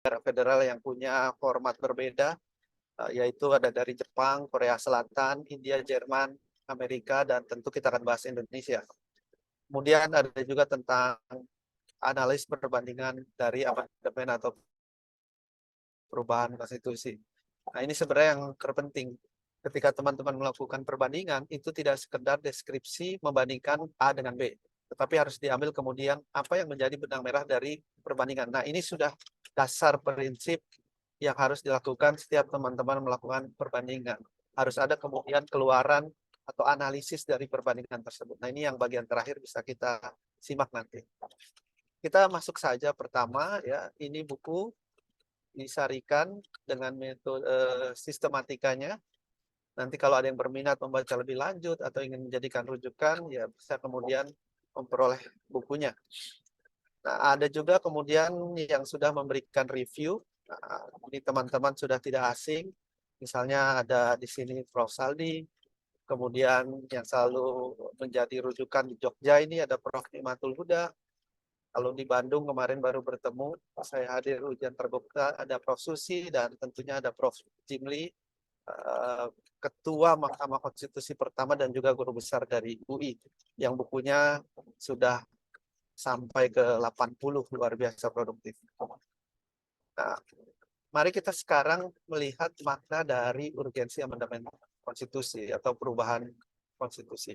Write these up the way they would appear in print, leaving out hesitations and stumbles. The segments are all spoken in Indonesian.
negara federal yang punya format berbeda, yaitu ada dari Jepang, Korea Selatan, India, Jerman, Amerika, dan tentu kita akan bahas Indonesia. Kemudian ada juga tentang analis perbandingan dari amandemen atau perubahan konstitusi. Nah, ini sebenarnya yang terpenting. Ketika teman-teman melakukan perbandingan, itu tidak sekedar deskripsi membandingkan A dengan B, tetapi harus diambil kemudian apa yang menjadi benang merah dari perbandingan. Nah, ini sudah dasar prinsip yang harus dilakukan setiap teman-teman melakukan perbandingan. Harus ada kemudian keluaran atau analisis dari perbandingan tersebut. Nah, ini yang bagian terakhir bisa kita simak nanti. Kita masuk saja pertama ya, ini buku disarikan dengan metode sistematikanya. Nanti kalau ada yang berminat membaca lebih lanjut atau ingin menjadikan rujukan, ya bisa kemudian memperoleh bukunya. Nah, ada juga kemudian yang sudah memberikan review. Nah, ini teman-teman sudah tidak asing. Misalnya ada di sini Prof. Saldi, kemudian yang selalu menjadi rujukan di Jogja ini ada Prof. Nimatul Huda. Kalau di Bandung kemarin baru bertemu, saya hadir ujian terbuka, ada Prof. Susi dan tentunya ada Prof. Jimli, Ketua Mahkamah Konstitusi pertama dan juga guru besar dari UI, yang bukunya sudah sampai ke 80, luar biasa produktif. Nah, mari kita sekarang melihat makna dari urgensi amandemen konstitusi atau perubahan konstitusi.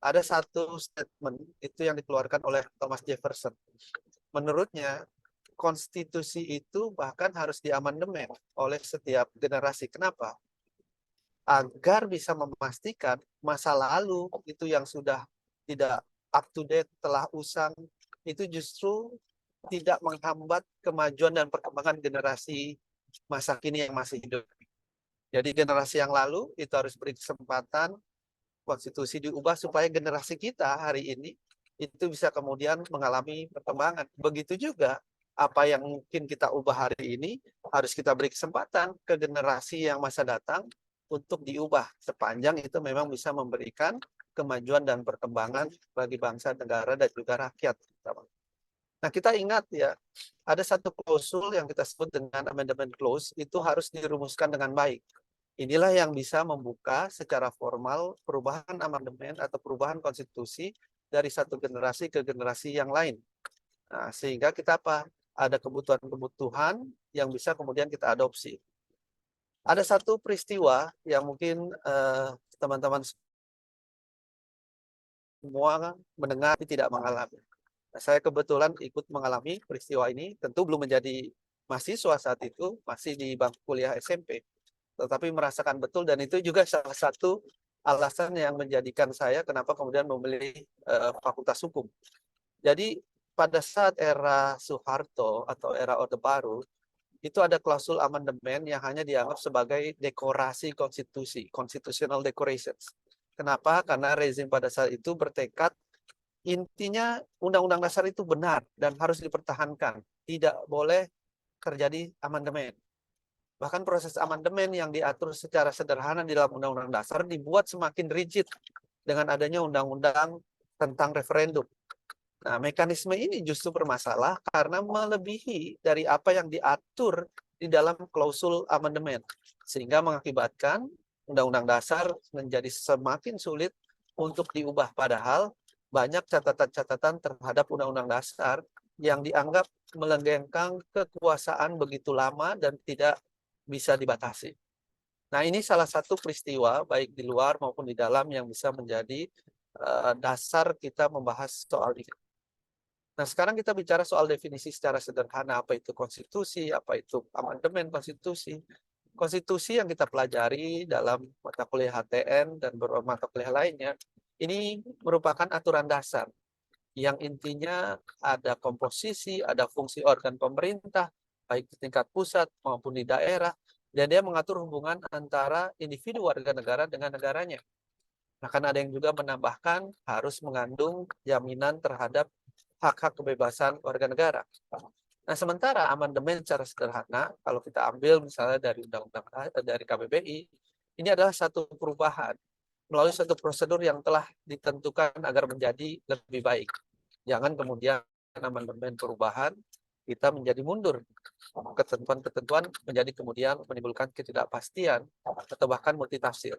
Ada satu statement itu yang dikeluarkan oleh Thomas Jefferson. Menurutnya, konstitusi itu bahkan harus diamandemen oleh setiap generasi. Kenapa? Agar bisa memastikan masa lalu itu yang sudah tidak up to date, telah usang, itu justru tidak menghambat kemajuan dan perkembangan generasi masa kini yang masih hidup. Jadi generasi yang lalu itu harus beri kesempatan konstitusi diubah supaya generasi kita hari ini itu bisa kemudian mengalami perkembangan. Begitu juga apa yang mungkin kita ubah hari ini harus kita beri kesempatan ke generasi yang masa datang untuk diubah sepanjang itu memang bisa memberikan kemajuan dan perkembangan bagi bangsa, negara, dan juga rakyat. Nah, kita ingat ya, ada satu klausul yang kita sebut dengan amendment clause, itu harus dirumuskan dengan baik. Inilah yang bisa membuka secara formal perubahan amandemen atau perubahan konstitusi dari satu generasi ke generasi yang lain. Nah, sehingga kita apa? Ada kebutuhan-kebutuhan yang bisa kemudian kita adopsi. Ada satu peristiwa yang mungkin teman-teman semua mendengar tapi tidak mengalami. Nah, saya kebetulan ikut mengalami peristiwa ini, tentu belum menjadi mahasiswa saat itu, masih di bangku kuliah SMP. Tetapi merasakan betul, dan itu juga salah satu alasan yang menjadikan saya kenapa kemudian memilih Fakultas Hukum. Jadi pada saat era Soeharto atau era Orde Baru, itu ada klausul amandemen yang hanya dianggap sebagai dekorasi konstitusi, constitutional decorations. Kenapa? Karena rezim pada saat itu bertekad intinya Undang-Undang Dasar itu benar dan harus dipertahankan. Tidak boleh terjadi amandemen. Bahkan proses amandemen yang diatur secara sederhana di dalam Undang-Undang Dasar dibuat semakin rigid dengan adanya undang-undang tentang referendum. Nah, mekanisme ini justru bermasalah karena melebihi dari apa yang diatur di dalam klausul amandemen, sehingga mengakibatkan Undang-Undang Dasar menjadi semakin sulit untuk diubah. Padahal banyak catatan-catatan terhadap Undang-Undang Dasar yang dianggap melenggengkan kekuasaan begitu lama dan tidak bisa dibatasi. Nah, ini salah satu peristiwa baik di luar maupun di dalam yang bisa menjadi dasar kita membahas soal ini. Nah, sekarang kita bicara soal definisi secara sederhana, apa itu konstitusi, apa itu amandemen konstitusi. Konstitusi yang kita pelajari dalam mata kuliah HTN dan beberapa mata kuliah lainnya, ini merupakan aturan dasar yang intinya ada komposisi, ada fungsi organ pemerintah, baik di tingkat pusat maupun di daerah, dan dia mengatur hubungan antara individu warga negara dengan negaranya. Bahkan ada yang juga menambahkan harus mengandung jaminan terhadap hak-hak kebebasan warga negara. Nah, sementara amandemen secara sederhana, kalau kita ambil misalnya dari undang-undang dari KBBI, ini adalah satu perubahan melalui satu prosedur yang telah ditentukan agar menjadi lebih baik. Jangan kemudian amandemen perubahan kita menjadi mundur. Ketentuan-ketentuan menjadi kemudian menimbulkan ketidakpastian atau bahkan multitafsir.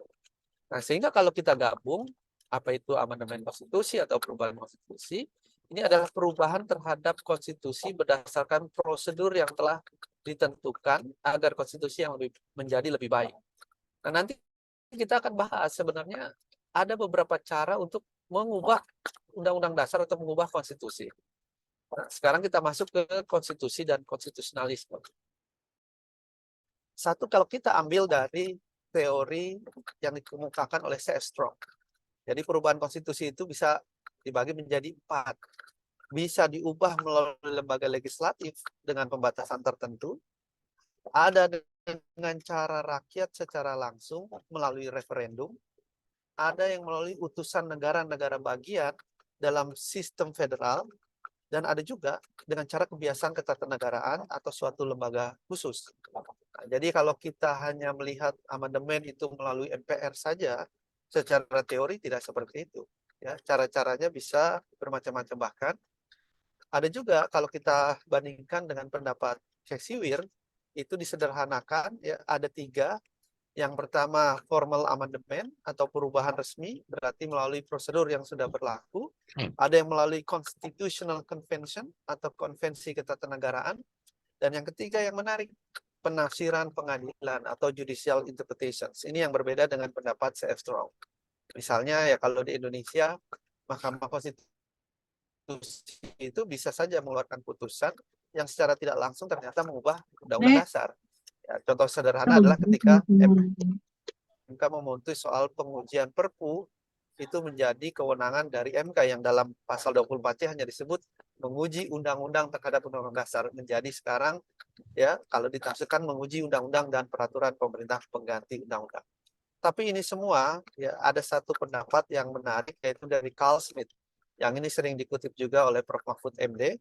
Nah, sehingga kalau kita gabung, apa itu amandemen konstitusi atau perubahan konstitusi, ini adalah perubahan terhadap konstitusi berdasarkan prosedur yang telah ditentukan agar konstitusi yang menjadi lebih baik. Nah, nanti kita akan bahas sebenarnya ada beberapa cara untuk mengubah undang-undang dasar atau mengubah konstitusi. Nah, sekarang kita masuk ke konstitusi dan konstitusionalisme. Satu, kalau kita ambil dari teori yang dikemukakan oleh C.F. Strong. Jadi perubahan konstitusi itu bisa dibagi menjadi 4. Bisa diubah melalui lembaga legislatif dengan pembatasan tertentu. Ada dengan cara rakyat secara langsung melalui referendum. Ada yang melalui utusan negara-negara bagian dalam sistem federal. Dan ada juga dengan cara kebiasaan ketatanegaraan atau suatu lembaga khusus. Nah, jadi kalau kita hanya melihat amandemen itu melalui MPR saja, secara teori tidak seperti itu. Ya, cara-caranya bisa bermacam-macam. Bahkan ada juga kalau kita bandingkan dengan pendapat Shakespeare, itu disederhanakan, ya, ada 3. Yang pertama formal amendment atau perubahan resmi, berarti melalui prosedur yang sudah berlaku. Ada yang melalui constitutional convention atau konvensi ketatanegaraan. Dan yang ketiga yang menarik, penafsiran pengadilan atau judicial interpretations. Ini yang berbeda dengan pendapat C.F. Strong. Misalnya ya kalau di Indonesia, Mahkamah Konstitusi itu bisa saja mengeluarkan putusan yang secara tidak langsung ternyata mengubah undang-undang dasar. Ya, contoh sederhana adalah ketika MK memutus soal pengujian Perpu, itu menjadi kewenangan dari MK yang dalam pasal 24C hanya disebut menguji undang-undang terhadap undang-undang dasar, menjadi sekarang ya kalau ditafsirkan menguji undang-undang dan peraturan pemerintah pengganti undang-undang. Tapi ini semua ya ada satu pendapat yang menarik, yaitu dari Carl Smith. Yang ini sering dikutip juga oleh Prof. Mahfud MD.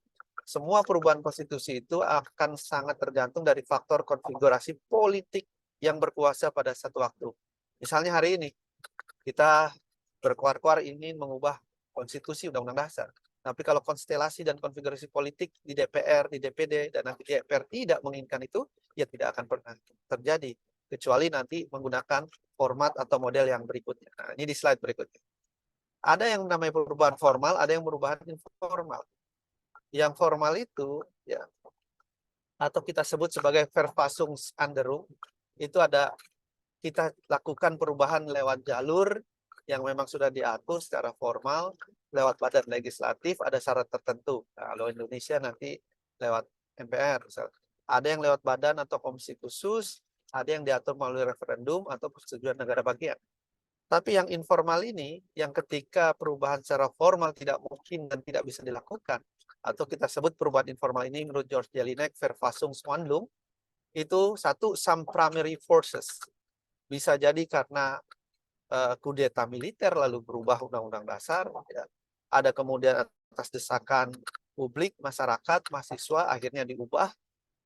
Semua perubahan konstitusi itu akan sangat tergantung dari faktor konfigurasi politik yang berkuasa pada satu waktu. Misalnya hari ini kita berkuar-kuar ingin mengubah konstitusi undang-undang dasar. Tapi kalau konstelasi dan konfigurasi politik di DPR, di DPD, dan nanti di DPR tidak menginginkan itu, ya tidak akan pernah terjadi. Kecuali nanti menggunakan format atau model yang berikutnya. Nah, ini di slide berikutnya. Ada yang namanya perubahan formal, ada yang perubahan informal. Yang formal itu, ya, atau kita sebut sebagai Verfassungsänderung, itu ada kita lakukan perubahan lewat jalur yang memang sudah diatur secara formal, lewat badan legislatif, ada syarat tertentu. Nah, kalau Indonesia nanti lewat MPR. Misalnya. Ada yang lewat badan atau komisi khusus, ada yang diatur melalui referendum atau persetujuan negara bagian. Tapi yang informal ini, yang ketika perubahan secara formal tidak mungkin dan tidak bisa dilakukan, atau kita sebut perubahan informal ini menurut George Jelinek, Verfassungswandlung, itu satu, some primary forces. Bisa jadi karena kudeta militer lalu berubah undang-undang dasar, ya. Ada kemudian atas desakan publik, masyarakat, mahasiswa akhirnya diubah,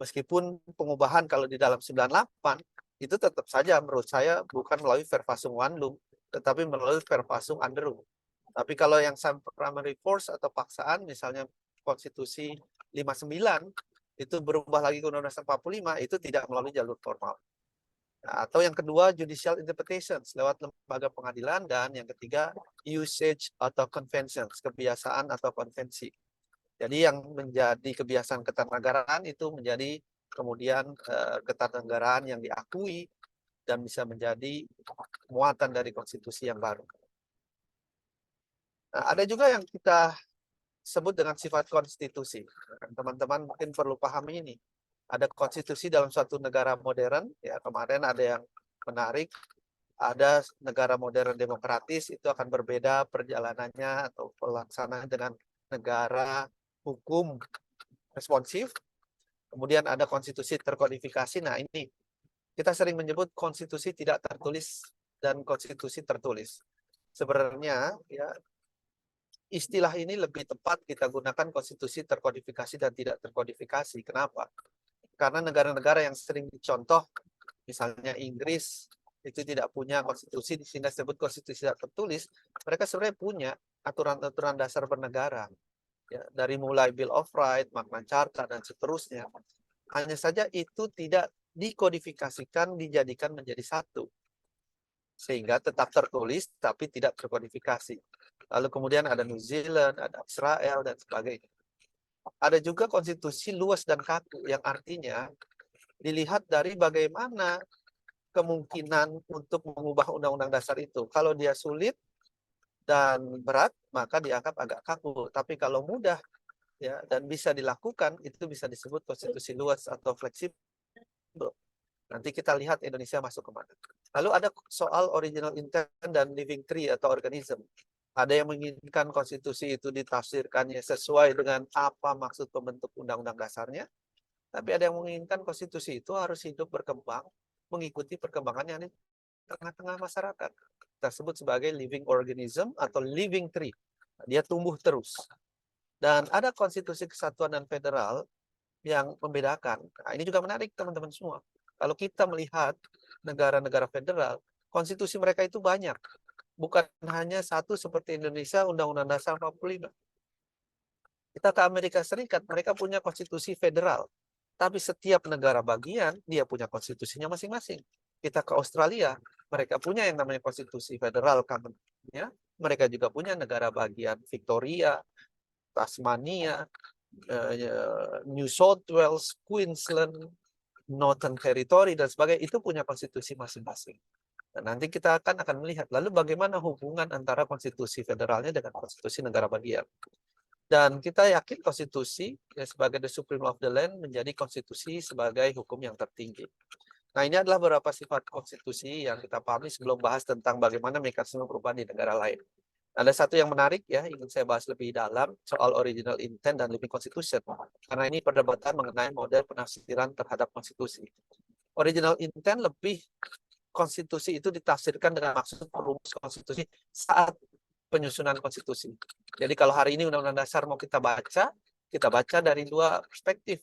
meskipun pengubahan kalau di dalam 98 itu tetap saja menurut saya bukan melalui Verfassungswandlung, tetapi melalui Verfassungsänderung. Tapi kalau yang primary force atau paksaan, misalnya konstitusi 59 itu berubah lagi ke Undang-Undang 45, itu tidak melalui jalur formal. Nah, atau yang kedua judicial interpretations lewat lembaga pengadilan, dan yang ketiga usage atau conventions, kebiasaan atau konvensi. Jadi yang menjadi kebiasaan ketatanegaraan itu menjadi kemudian ketatanegaraan yang diakui dan bisa menjadi muatan dari konstitusi yang baru. Nah, ada juga yang kita sebut dengan sifat konstitusi. Teman-teman mungkin perlu pahami ini. Ada konstitusi dalam suatu negara modern, ya kemarin ada yang menarik, ada negara modern demokratis, itu akan berbeda perjalanannya atau pelaksanaan dengan negara hukum responsif. Kemudian ada konstitusi terkodifikasi. Nah ini kita sering menyebut konstitusi tidak tertulis dan konstitusi tertulis. Sebenarnya ya istilah ini lebih tepat kita gunakan konstitusi terkodifikasi dan tidak terkodifikasi. Kenapa? Karena negara-negara yang sering dicontoh, misalnya Inggris, itu tidak punya konstitusi, sehingga disebut konstitusi tidak tertulis. Mereka sebenarnya punya aturan-aturan dasar bernegara. ya, dari mulai Bill of Rights, Magna Carta, dan seterusnya. Hanya saja itu tidak dikodifikasikan, dijadikan menjadi satu. Sehingga tetap tertulis, tapi tidak terkodifikasi. Lalu kemudian ada New Zealand, ada Israel, dan sebagainya. Ada juga konstitusi luas dan kaku, yang artinya dilihat dari bagaimana kemungkinan untuk mengubah undang-undang dasar itu. Kalau dia sulit dan berat, maka dianggap agak kaku. Tapi kalau mudah ya dan bisa dilakukan, itu bisa disebut konstitusi luas atau fleksibel. Nanti kita lihat Indonesia masuk kemana. Lalu ada soal original intent dan living tree atau organism. Ada yang menginginkan konstitusi itu ditafsirkannya sesuai dengan apa maksud pembentuk undang-undang dasarnya. Tapi ada yang menginginkan konstitusi itu harus hidup berkembang, mengikuti perkembangan yang di tengah-tengah masyarakat. Kita sebut sebagai living organism atau living tree. Dia tumbuh terus. Dan ada konstitusi kesatuan dan federal yang membedakan. Nah, ini juga menarik teman-teman semua. Kalau kita melihat negara-negara federal, konstitusi mereka itu banyak. Bukan hanya satu seperti Indonesia, Undang-Undang Dasar 45. Kita ke Amerika Serikat, mereka punya konstitusi federal. Tapi setiap negara bagian, dia punya konstitusinya masing-masing. Kita ke Australia, mereka punya yang namanya konstitusi federal. Ya. Mereka juga punya negara bagian Victoria, Tasmania, New South Wales, Queensland, Northern Territory, dan sebagainya. Itu punya konstitusi masing-masing. Dan nanti kita akan melihat, lalu bagaimana hubungan antara konstitusi federalnya dengan konstitusi negara bagian. Dan kita yakin konstitusi ya, sebagai the supreme of the land menjadi konstitusi sebagai hukum yang tertinggi. Nah, ini adalah beberapa sifat konstitusi yang kita pahami sebelum bahas tentang bagaimana mekanisme perubahan di negara lain. Ada satu yang menarik ya, ingin saya bahas lebih dalam soal original intent dan living constitution. Karena ini perdebatan mengenai model penafsiran terhadap konstitusi. Original intent lebih konstitusi itu ditafsirkan dengan maksud perumus konstitusi saat penyusunan konstitusi. Jadi kalau hari ini Undang-Undang Dasar mau kita baca dari dua perspektif.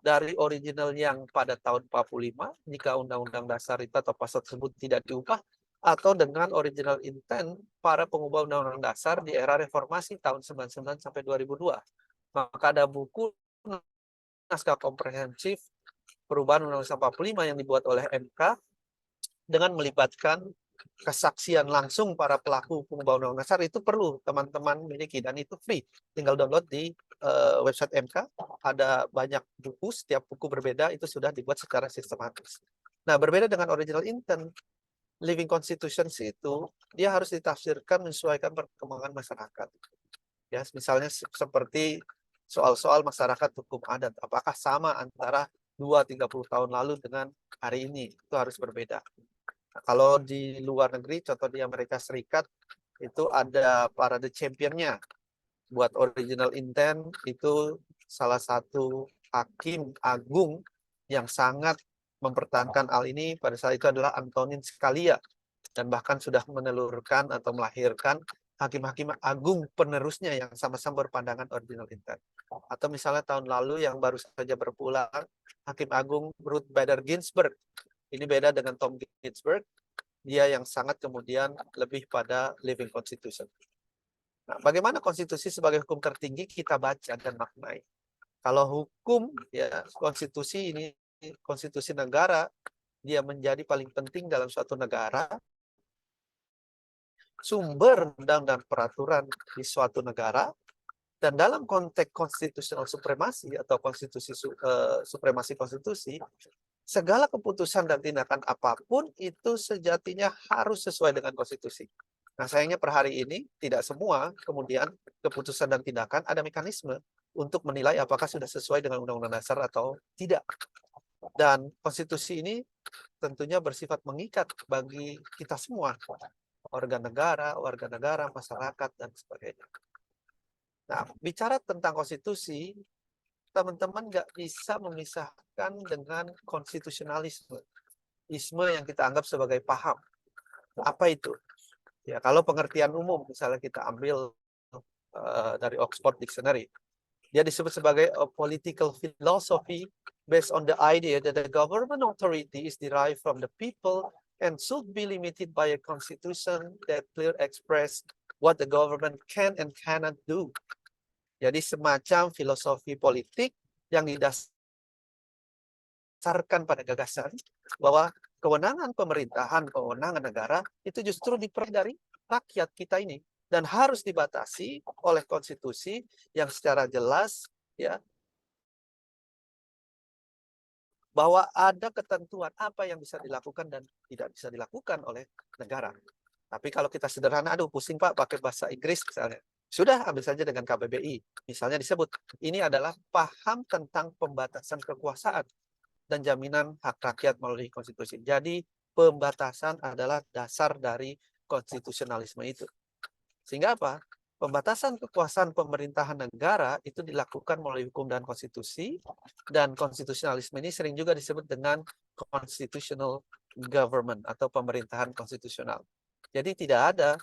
Dari original yang pada tahun 45, jika Undang-Undang Dasar itu atau pasal tersebut tidak diubah, atau dengan original intent para pengubah Undang-Undang Dasar di era reformasi tahun 99 sampai 2002. Maka ada buku naskah komprehensif perubahan Undang-Undang 45 yang dibuat oleh MK dengan melibatkan kesaksian langsung para pelaku pengubah undang-undang dasar. Itu perlu teman-teman miliki dan itu free. Tinggal download di website MK. Ada banyak buku, setiap buku berbeda, itu sudah dibuat secara sistematis. Nah, berbeda dengan original intent, living constitutions itu dia harus ditafsirkan menyesuaikan perkembangan masyarakat. Ya, misalnya seperti soal-soal masyarakat hukum adat, apakah sama antara 2-30 tahun lalu dengan hari ini? Itu harus berbeda. Nah, kalau di luar negeri, contoh di Amerika Serikat, itu ada parade championnya. Buat original intent, itu salah satu hakim agung yang sangat mempertahankan hal ini pada saat itu adalah Antonin Scalia. Dan bahkan sudah menelurkan atau melahirkan hakim-hakim agung penerusnya yang sama-sama berpandangan original intent. Atau misalnya tahun lalu yang baru saja berpulang, Hakim Agung Ruth Bader Ginsburg. Ini beda dengan Tom Ginsburg, dia yang sangat kemudian lebih pada living constitution. Nah, bagaimana konstitusi sebagai hukum tertinggi kita baca dan maknai. Kalau hukum, ya konstitusi ini, konstitusi negara, dia menjadi paling penting dalam suatu negara. Sumber undang dan peraturan di suatu negara, dan dalam konteks konstitusional supremasi atau supremasi konstitusi, segala keputusan dan tindakan apapun itu sejatinya harus sesuai dengan konstitusi. Nah, sayangnya per hari ini tidak semua kemudian keputusan dan tindakan ada mekanisme untuk menilai apakah sudah sesuai dengan Undang-Undang Dasar atau tidak. Dan konstitusi ini tentunya bersifat mengikat bagi kita semua, warga negara, masyarakat, dan sebagainya. Nah, bicara tentang konstitusi, teman-teman nggak bisa memisahkan dengan konstitusionalisme. Isme yang kita anggap sebagai paham. Apa itu? Ya, kalau pengertian umum, misalnya kita ambil dari Oxford Dictionary, dia disebut sebagai a political philosophy based on the idea that the government authority is derived from the people and should be limited by a constitution that clearly express what the government can and cannot do. Jadi semacam filosofi politik yang didasarkan pada gagasan bahwa kewenangan pemerintahan, kewenangan negara itu justru diperoleh dari rakyat kita ini dan harus dibatasi oleh konstitusi yang secara jelas ya bahwa ada ketentuan apa yang bisa dilakukan dan tidak bisa dilakukan oleh negara. Tapi kalau kita sederhana, aduh pusing Pak pakai bahasa Inggris misalnya. Sudah ambil saja dengan KBBI. Misalnya disebut, ini adalah paham tentang pembatasan kekuasaan dan jaminan hak rakyat melalui konstitusi. Jadi pembatasan adalah dasar dari konstitusionalisme itu. Sehingga apa? Pembatasan kekuasaan pemerintahan negara itu dilakukan melalui hukum dan konstitusi, dan konstitusionalisme ini sering juga disebut dengan constitutional government atau pemerintahan konstitusional. Jadi tidak ada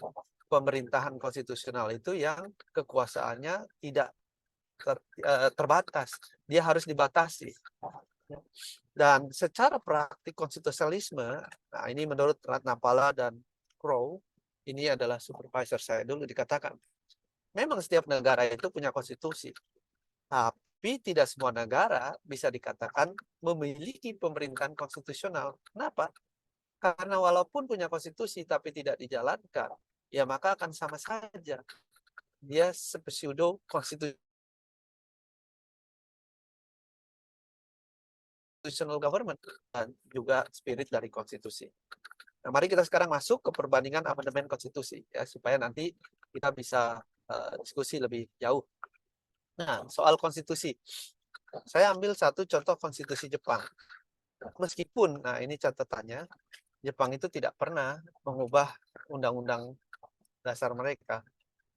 pemerintahan konstitusional itu yang kekuasaannya tidak terbatas, dia harus dibatasi. Dan secara praktik konstitusionalisme, nah ini menurut Ratnapala dan Crow, ini adalah supervisor saya dulu dikatakan, memang setiap negara itu punya konstitusi, tapi tidak semua negara bisa dikatakan memiliki pemerintahan konstitusional. Kenapa? Karena walaupun punya konstitusi tapi tidak dijalankan, ya maka akan sama saja. Dia pseudo constitutional government dan juga spirit dari konstitusi. Nah, mari kita sekarang masuk ke perbandingan amandemen konstitusi ya supaya nanti kita bisa diskusi lebih jauh. Nah, soal konstitusi. Saya ambil satu contoh konstitusi Jepang. Meskipun, nah ini catatannya, Jepang itu tidak pernah mengubah undang-undang dasar mereka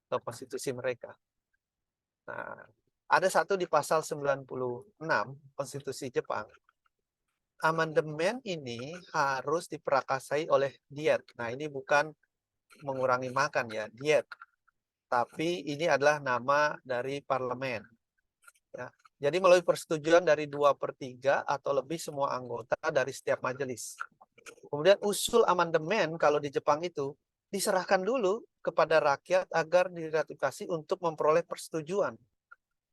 atau konstitusi mereka. Nah, ada satu di pasal 96 konstitusi Jepang. Amandemen ini harus diperakasai oleh diet. Nah, ini bukan mengurangi makan ya, diet. Tapi ini adalah nama dari parlemen. Ya. Jadi melalui persetujuan dari 2/3 atau lebih semua anggota dari setiap majelis. Kemudian usul amandemen kalau di Jepang itu diserahkan dulu kepada rakyat agar diratifikasi untuk memperoleh persetujuan.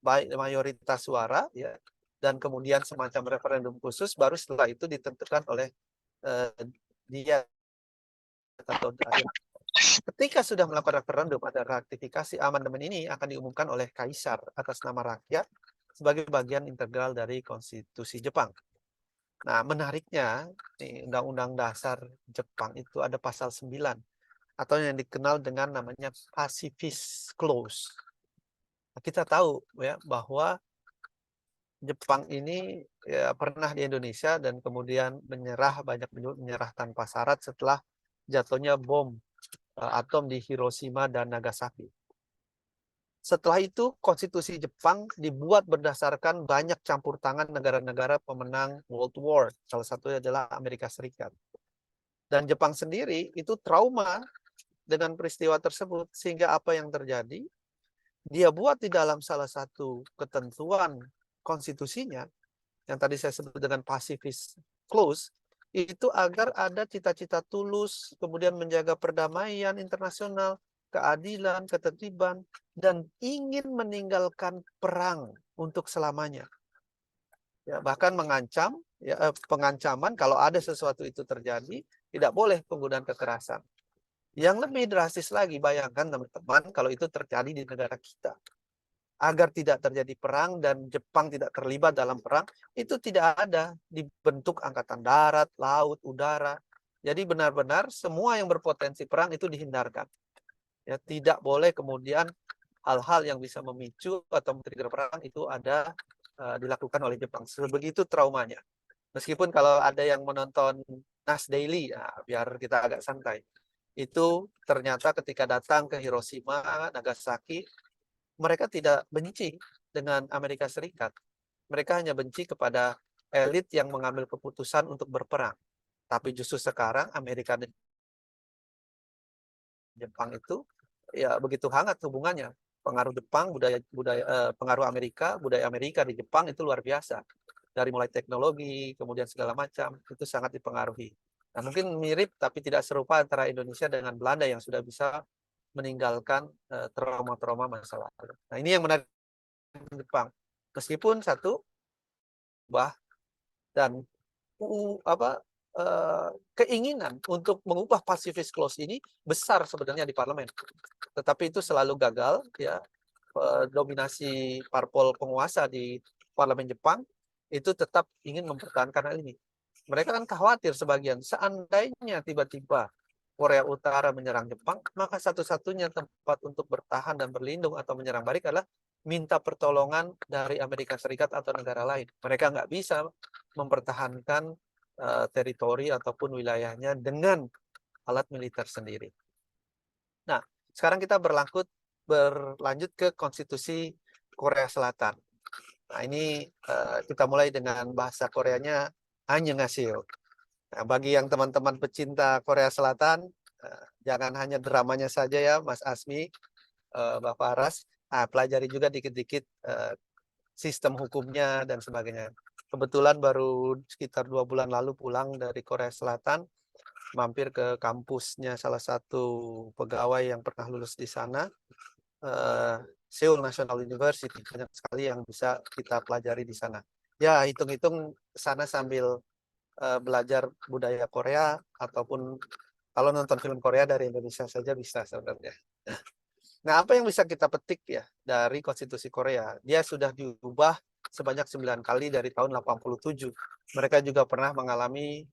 Baik mayoritas suara ya, dan kemudian semacam referendum khusus, baru setelah itu ditentukan oleh dia atau ketika sudah melakukan referendum ada ratifikasi, amandemen ini akan diumumkan oleh kaisar atas nama rakyat sebagai bagian integral dari konstitusi Jepang. Nah, menariknya di Undang-Undang Dasar Jepang itu ada pasal 9 atau yang dikenal dengan namanya Pacifist Clause. Nah, kita tahu ya bahwa Jepang ini ya, pernah di Indonesia dan kemudian banyak menyerah tanpa syarat setelah jatuhnya bom atom di Hiroshima dan Nagasaki. Setelah itu, konstitusi Jepang dibuat berdasarkan banyak campur tangan negara-negara pemenang World War. Salah satunya adalah Amerika Serikat. Dan Jepang sendiri itu trauma dengan peristiwa tersebut, sehingga apa yang terjadi? Dia buat di dalam salah satu ketentuan konstitusinya, yang tadi saya sebut dengan pacifist clause, itu agar ada cita-cita tulus, kemudian menjaga perdamaian internasional, keadilan, ketertiban, dan ingin meninggalkan perang untuk selamanya. Ya, bahkan mengancam, ya, pengancaman kalau ada sesuatu itu terjadi, tidak boleh penggunaan kekerasan. Yang lebih drastis lagi, bayangkan teman-teman kalau itu terjadi di negara kita. Agar tidak terjadi perang dan Jepang tidak terlibat dalam perang, itu tidak ada dibentuk angkatan darat, laut, udara. Jadi benar-benar semua yang berpotensi perang itu dihindarkan. Ya, tidak boleh kemudian hal-hal yang bisa memicu atau men-trigger perang itu ada dilakukan oleh Jepang. Sebegitu traumanya. Meskipun kalau ada yang menonton Nas Daily, ya, biar kita agak santai. Itu ternyata ketika datang ke Hiroshima, Nagasaki, mereka tidak benci dengan Amerika Serikat. Mereka hanya benci kepada elit yang mengambil keputusan untuk berperang. Tapi justru sekarang Amerika dan Jepang itu ya begitu hangat hubungannya. Pengaruh Jepang, pengaruh Amerika, budaya Amerika di Jepang itu luar biasa. Dari mulai teknologi, kemudian segala macam, itu sangat dipengaruhi. Nah, mungkin mirip tapi tidak serupa antara Indonesia dengan Belanda yang sudah bisa meninggalkan trauma-trauma masa lalu. Nah, ini yang menarik Jepang. Meskipun satu bah dan keinginan untuk mengubah pacifist clause ini besar sebenarnya di parlemen. Tetapi itu selalu gagal, ya. Dominasi parpol penguasa di parlemen Jepang itu tetap ingin mempertahankan hal ini. Mereka kan khawatir sebagian, seandainya tiba-tiba Korea Utara menyerang Jepang, maka satu-satunya tempat untuk bertahan dan berlindung atau menyerang balik adalah minta pertolongan dari Amerika Serikat atau negara lain. Mereka nggak bisa mempertahankan teritori ataupun wilayahnya dengan alat militer sendiri. Nah, sekarang kita berlanjut ke konstitusi Korea Selatan. Nah, ini kita mulai dengan bahasa Koreanya Annyeonghaseyo. Nah, bagi yang teman-teman pecinta Korea Selatan, jangan hanya dramanya saja ya, Mas Asmi, Bapak Aras. Nah, pelajari juga dikit-dikit sistem hukumnya dan sebagainya. Kebetulan baru sekitar 2 bulan lalu pulang dari Korea Selatan, mampir ke kampusnya salah satu pegawai yang pernah lulus di sana, Seoul National University. Banyak sekali yang bisa kita pelajari di sana. Ya, hitung-hitung sana sambil belajar budaya Korea, ataupun kalau nonton film Korea dari Indonesia saja bisa sebenarnya. Nah, apa yang bisa kita petik ya dari konstitusi Korea? Dia sudah diubah sebanyak 9 kali dari tahun 87. Mereka juga pernah mengalami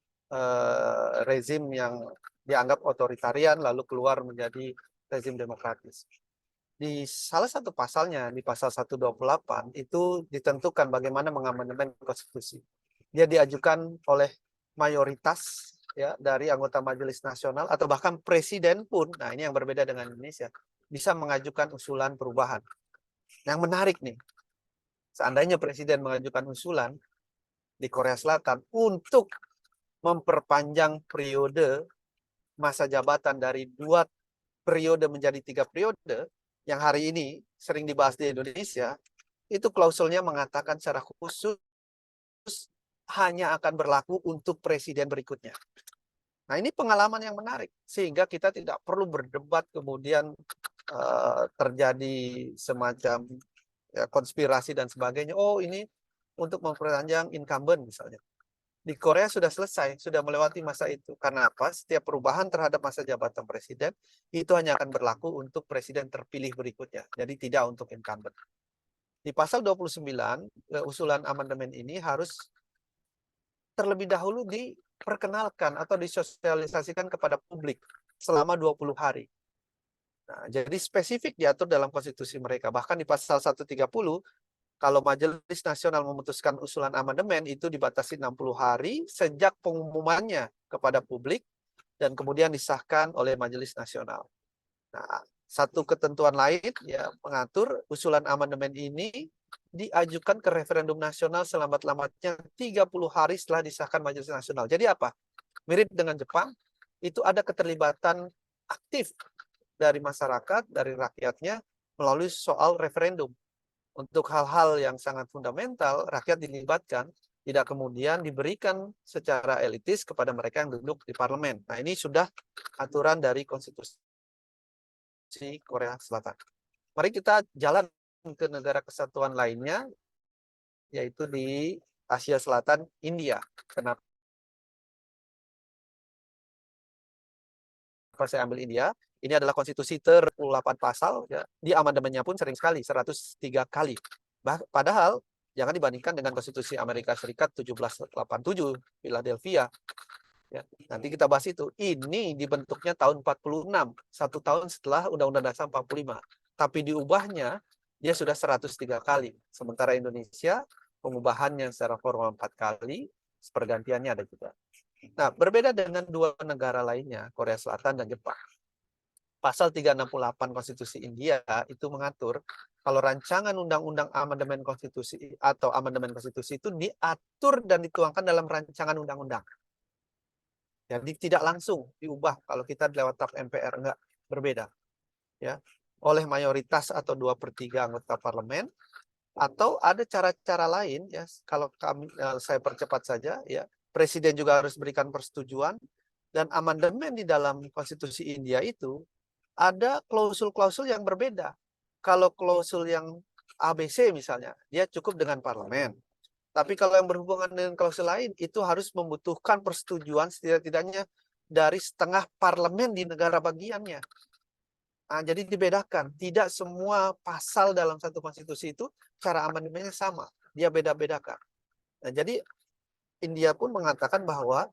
rezim yang dianggap otoritarian lalu keluar menjadi rezim demokratis. Di salah satu pasalnya, di pasal 128, itu ditentukan bagaimana mengamandemen konstitusi. Dia diajukan oleh mayoritas ya dari anggota Majelis Nasional atau bahkan presiden pun. Nah, ini yang berbeda dengan Indonesia, bisa mengajukan usulan perubahan. Yang menarik nih, seandainya presiden mengajukan usulan di Korea Selatan untuk memperpanjang periode masa jabatan dari 2 periode menjadi 3 periode, yang hari ini sering dibahas di Indonesia, itu klausulnya mengatakan secara khusus hanya akan berlaku untuk presiden berikutnya. Nah, ini pengalaman yang menarik, sehingga kita tidak perlu berdebat kemudian terjadi semacam ya, konspirasi dan sebagainya. Oh, ini untuk memperpanjang incumbent misalnya. Di Korea sudah selesai, sudah melewati masa itu. Karena apa? Setiap perubahan terhadap masa jabatan presiden itu hanya akan berlaku untuk presiden terpilih berikutnya. Jadi tidak untuk incumbent. Di pasal 29, usulan amandemen ini harus terlebih dahulu diperkenalkan atau disosialisasikan kepada publik selama 20 hari. Nah, jadi spesifik diatur dalam konstitusi mereka. Bahkan di pasal 130, kalau Majelis Nasional memutuskan usulan amandemen itu dibatasi 60 hari sejak pengumumannya kepada publik dan kemudian disahkan oleh Majelis Nasional. Nah, satu ketentuan lain ya mengatur usulan amandemen ini diajukan ke referendum nasional selambat-lambatnya 30 hari setelah disahkan Majelis Nasional. Jadi apa? Mirip dengan Jepang, itu ada keterlibatan aktif dari masyarakat, dari rakyatnya melalui soal referendum. Untuk hal-hal yang sangat fundamental, rakyat dilibatkan, tidak kemudian diberikan secara elitis kepada mereka yang duduk di parlemen. Nah, ini sudah aturan dari konstitusi Korea Selatan. Mari kita jalan ke negara kesatuan lainnya, yaitu di Asia Selatan, India. Kenapa saya ambil India? Ini adalah konstitusi 38 pasal, ya. Di amandemennya pun sering sekali, 103 kali. Padahal, jangan dibandingkan dengan konstitusi Amerika Serikat 1787, Philadelphia. Ya, nanti kita bahas itu. Ini dibentuknya tahun 46, 1 tahun setelah Undang-Undang Dasar 45. Tapi diubahnya, dia sudah 103 kali. Sementara Indonesia, pengubahannya secara formal 4 kali, pergantiannya ada juga. Nah, berbeda dengan 2 negara lainnya, Korea Selatan dan Jepang. Pasal 368 Konstitusi India itu mengatur kalau rancangan undang-undang amandemen konstitusi atau amandemen konstitusi itu diatur dan dituangkan dalam rancangan undang-undang. Jadi tidak langsung diubah kalau kita lewat tap MPR, enggak, berbeda. Ya, oleh mayoritas atau 2/3 anggota parlemen, atau ada cara-cara lain ya. Kalau saya percepat saja ya, presiden juga harus berikan persetujuan, dan amandemen di dalam konstitusi India itu ada klausul-klausul yang berbeda. Kalau klausul yang ABC misalnya, dia cukup dengan parlemen. Tapi kalau yang berhubungan dengan klausul lain, itu harus membutuhkan persetujuan setidak-tidaknya dari setengah parlemen di negara bagiannya. Nah, jadi dibedakan. Tidak semua pasal dalam satu konstitusi itu cara amandemennya sama. Dia beda-bedakan. Nah, jadi India pun mengatakan bahwa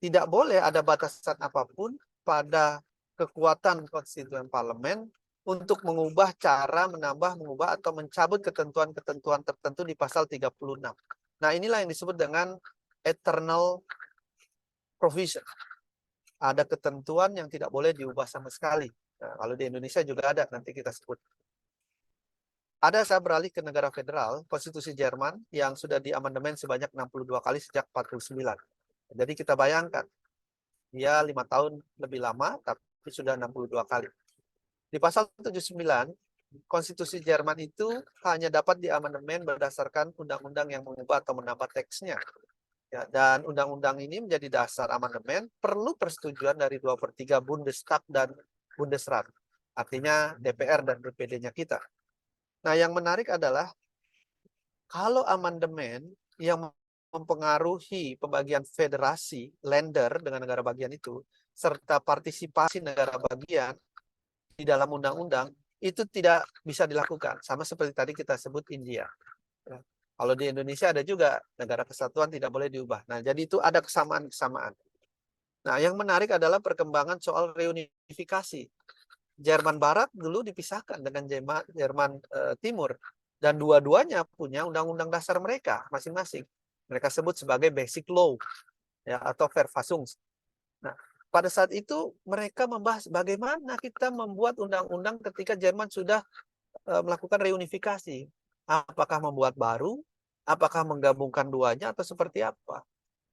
tidak boleh ada batasan apapun pada kekuatan konstituen parlemen untuk mengubah cara menambah, mengubah atau mencabut ketentuan-ketentuan tertentu di pasal 36. Nah, inilah yang disebut dengan eternal provision. Ada ketentuan yang tidak boleh diubah sama sekali. Nah, kalau di Indonesia juga ada, nanti kita sebut. Saya beralih ke negara federal, konstitusi Jerman yang sudah diamandemen sebanyak 62 kali sejak 49. Jadi kita bayangkan, dia 5 tahun lebih lama, tapi sudah 62 kali. Di pasal 79, konstitusi Jerman itu hanya dapat diamandemen berdasarkan undang-undang yang mengubah atau menambah teksnya. Ya, dan undang-undang ini menjadi dasar amandemen perlu persetujuan dari 2/3 Bundestag dan Bundesrat. Artinya DPR dan DPD-nya kita. Nah, yang menarik adalah kalau amandemen yang mempengaruhi pembagian federasi, Länder dengan negara bagian itu, serta partisipasi negara bagian di dalam undang-undang, itu tidak bisa dilakukan. Sama seperti tadi kita sebut India. Ya. Kalau di Indonesia ada juga negara kesatuan tidak boleh diubah. Nah, jadi itu ada kesamaan-kesamaan. Nah, yang menarik adalah perkembangan soal reunifikasi. Jerman Barat dulu dipisahkan dengan Jerman Timur. Dan dua-duanya punya undang-undang dasar mereka masing-masing. Mereka sebut sebagai basic law, ya, atau Verfassung. Nah, pada saat itu mereka membahas bagaimana kita membuat undang-undang ketika Jerman sudah melakukan reunifikasi. Apakah membuat baru, apakah menggabungkan duanya, atau seperti apa.